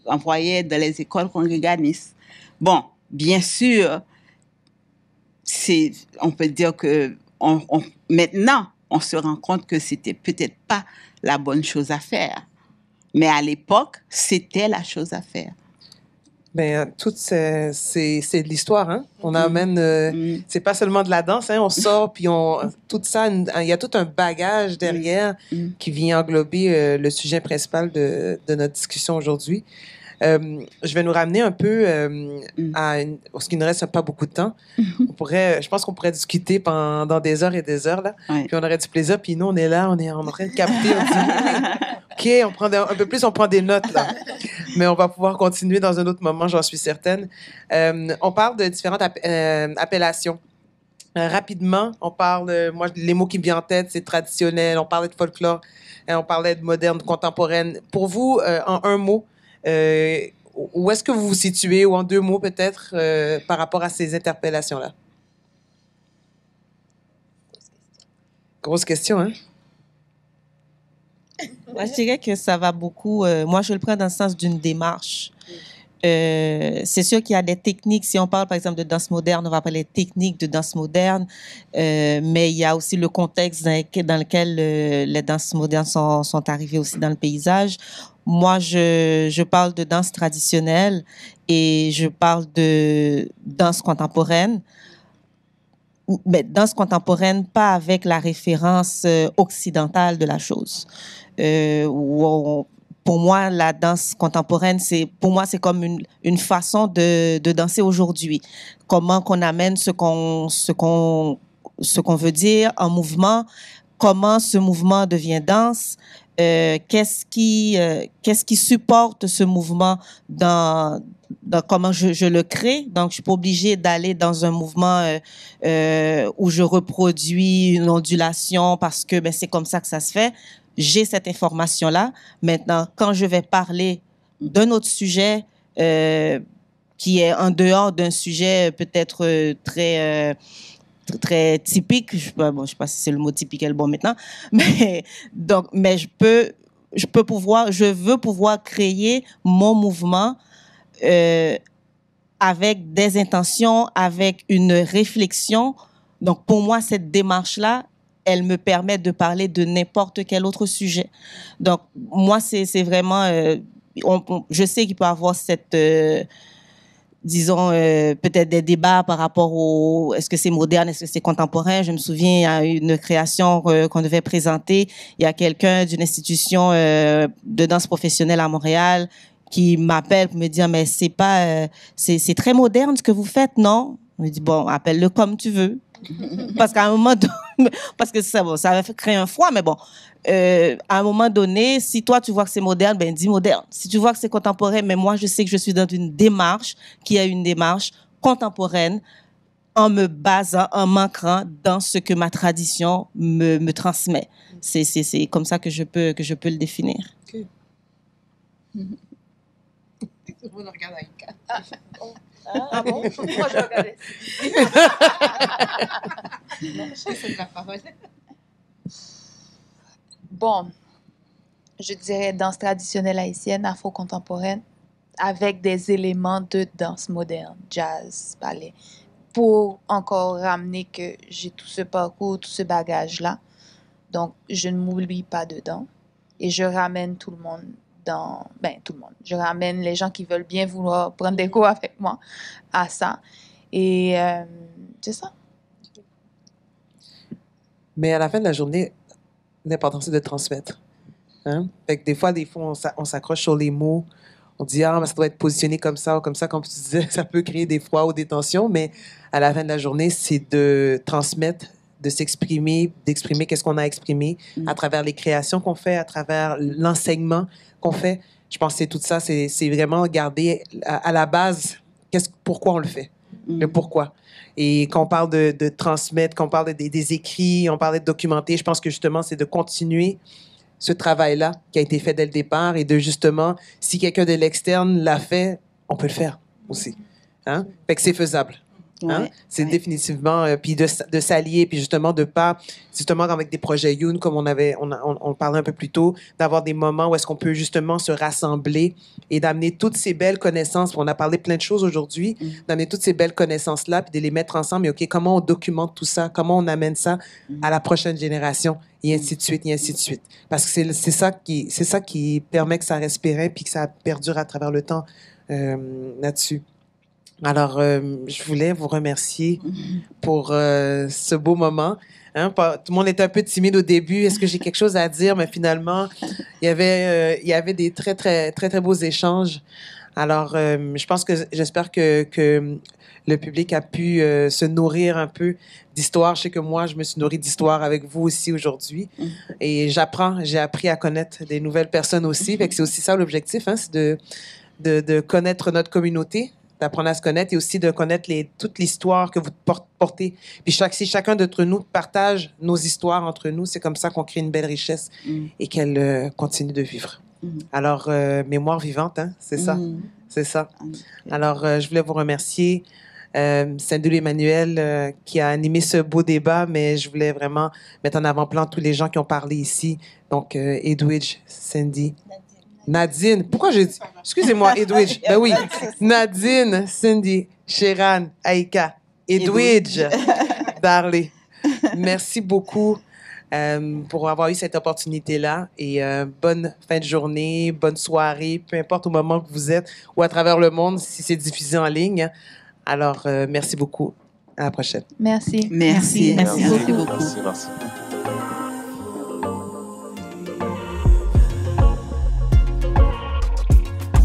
envoyait dans les écoles congréganistes. Bon, bien sûr, on peut dire que maintenant, on se rend compte que c'était peut-être pas la bonne chose à faire. Mais à l'époque, c'était la chose à faire. Ben, c'est de l'histoire, hein. On amène, c'est pas seulement de la danse, hein. On sort, puis tout ça, il y a tout un bagage derrière qui vient englober le sujet principal de notre discussion aujourd'hui. Je vais nous ramener un peu parce qu'il ne reste pas beaucoup de temps. Je pense qu'on pourrait discuter pendant des heures et des heures, là. Puis on aurait du plaisir, puis nous, on est là, on est en train de capter, on dit, OK, on prend un peu plus, on prend des notes, là. Mais on va pouvoir continuer dans un autre moment, j'en suis certaine. On parle de différentes appellations. Rapidement, on parle, moi, les mots qui me viennent en tête, c'est traditionnel, on parlait de folklore, on parlait de moderne, contemporaine. Pour vous, en un mot, où est-ce que vous vous situez, ou en 2 mots peut-être, par rapport à ces interpellations-là? Grosse question, hein? Moi, je dirais que ça va beaucoup. Moi, je le prends dans le sens d'une démarche. C'est sûr qu'il y a des techniques. Si on parle, par exemple, de danse moderne, on va parler de techniques de danse moderne. Mais il y a aussi le contexte dans lequel les danses modernes sont arrivées aussi dans le paysage. Moi, je parle de danse traditionnelle et je parle de danse contemporaine. Mais danse contemporaine, pas avec la référence occidentale de la chose. Pour moi, la danse contemporaine, pour moi, c'est comme une façon de danser aujourd'hui. Comment qu'on amène ce qu'on veut dire en mouvement, comment ce mouvement devient danse, qu'est-ce qui supporte ce mouvement dans comment je le crée. Donc, je suis pas obligée d'aller dans un mouvement où je reproduis une ondulation parce que c'est comme ça que ça se fait. J'ai cette information-là. Maintenant, quand je vais parler d'un autre sujet qui est en dehors d'un sujet peut-être très typique, je sais pas si c'est le mot typique est le bon maintenant, mais je veux pouvoir créer mon mouvement avec des intentions, avec une réflexion. Donc, pour moi, cette démarche-là, elle me permet de parler de n'importe quel autre sujet. Donc, moi, c'est vraiment... je sais qu'il peut y avoir cette... disons, peut-être des débats par rapport au... Est-ce que c'est moderne, est-ce que c'est contemporain? Je me souviens, il y a une création qu'on devait présenter. Il y a quelqu'un d'une institution de danse professionnelle à Montréal qui m'appelle pour me dire, mais c'est pas... c'est très moderne ce que vous faites, non? Je me dis, bon, appelle-le comme tu veux. Parce qu'à un moment donné, parce que ça va créer un froid, mais bon, à un moment donné, si toi tu vois que c'est moderne, ben dis moderne. Si tu vois que c'est contemporain, mais moi je sais que je suis dans une démarche qui est une démarche contemporaine en me basant, en m'ancrant dans ce que ma tradition me transmet. C'est comme ça que je peux le définir. Okay. On regarde Aïka. Ah bon? Moi, je regardais. Non, je sais la parole. Bon, je dirais danse traditionnelle haïtienne, afro-contemporaine, avec des éléments de danse moderne, jazz, ballet, pour encore ramener que j'ai tout ce parcours, tout ce bagage-là. Donc, je ne m'oublie pas dedans et je ramène tout le monde tout le monde. Je ramène les gens qui veulent bien vouloir prendre des cours avec moi à ça. Et c'est ça. Mais à la fin de la journée, l'important, c'est de transmettre. Hein? Fait que des fois, on s'accroche sur les mots. On dit, ah, mais ça doit être positionné comme ça ou comme ça. Comme tu disais, ça peut créer des froids ou des tensions. Mais à la fin de la journée, c'est de transmettre, de s'exprimer, d'exprimer qu'est-ce qu'on a exprimé à travers les créations qu'on fait, à travers l'enseignement qu'on fait. Je pense que c'est tout ça. C'est vraiment garder à la base pourquoi on le fait. Le pourquoi. Et quand on parle de transmettre, quand on parle des écrits, on parle de documenter, je pense que justement, c'est de continuer ce travail-là qui a été fait dès le départ et de justement, si quelqu'un de l'externe l'a fait, on peut le faire aussi. Hein? Fait que c'est faisable. Hein? Ouais, C'est ouais. définitivement, puis de s'allier, puis justement de pas, justement avec des projets Youn, comme on parlait un peu plus tôt, d'avoir des moments où est-ce qu'on peut justement se rassembler et d'amener toutes ces belles connaissances, on a parlé plein de choses aujourd'hui, d'amener toutes ces belles connaissances-là, puis de les mettre ensemble, et OK, comment on documente tout ça, comment on amène ça à la prochaine génération, et ainsi de suite, et ainsi de suite. Parce que c'est ça qui permet que ça reste pérenne, puis que ça perdure à travers le temps là-dessus. Alors, je voulais vous remercier pour ce beau moment. Hein, tout le monde était un peu timide au début. Est-ce que j'ai quelque chose à dire? Mais finalement, il y avait des très, très, très, très beaux échanges. Alors, j'espère que le public a pu se nourrir un peu d'histoire. Je sais que moi, je me suis nourrie d'histoire avec vous aussi aujourd'hui. Et j'ai appris à connaître des nouvelles personnes aussi. Fait que c'est aussi ça l'objectif, hein, c'est de connaître notre communauté, d'apprendre à se connaître et aussi de connaître toute l'histoire que vous portez. Puis si chacun d'entre nous partage nos histoires entre nous, c'est comme ça qu'on crée une belle richesse et qu'elle continue de vivre. Alors, mémoire vivante, hein, c'est ça. C'est ça. Alors, je voulais vous remercier. Saint-Denis Emmanuel qui a animé ce beau débat, mais je voulais vraiment mettre en avant-plan tous les gens qui ont parlé ici. Donc, Edwidge, Cindy, Nadine. Pourquoi j'ai dit... Excusez-moi, Edwidge. Ben oui. Nadine, Cindy, Sheran, Aïka, Edwidge, Darley. Merci beaucoup pour avoir eu cette opportunité-là. Et bonne fin de journée, bonne soirée, peu importe au moment que vous êtes ou à travers le monde si c'est diffusé en ligne. Alors, merci beaucoup. À la prochaine. Merci. Merci. Merci beaucoup. Merci.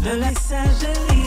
Le message de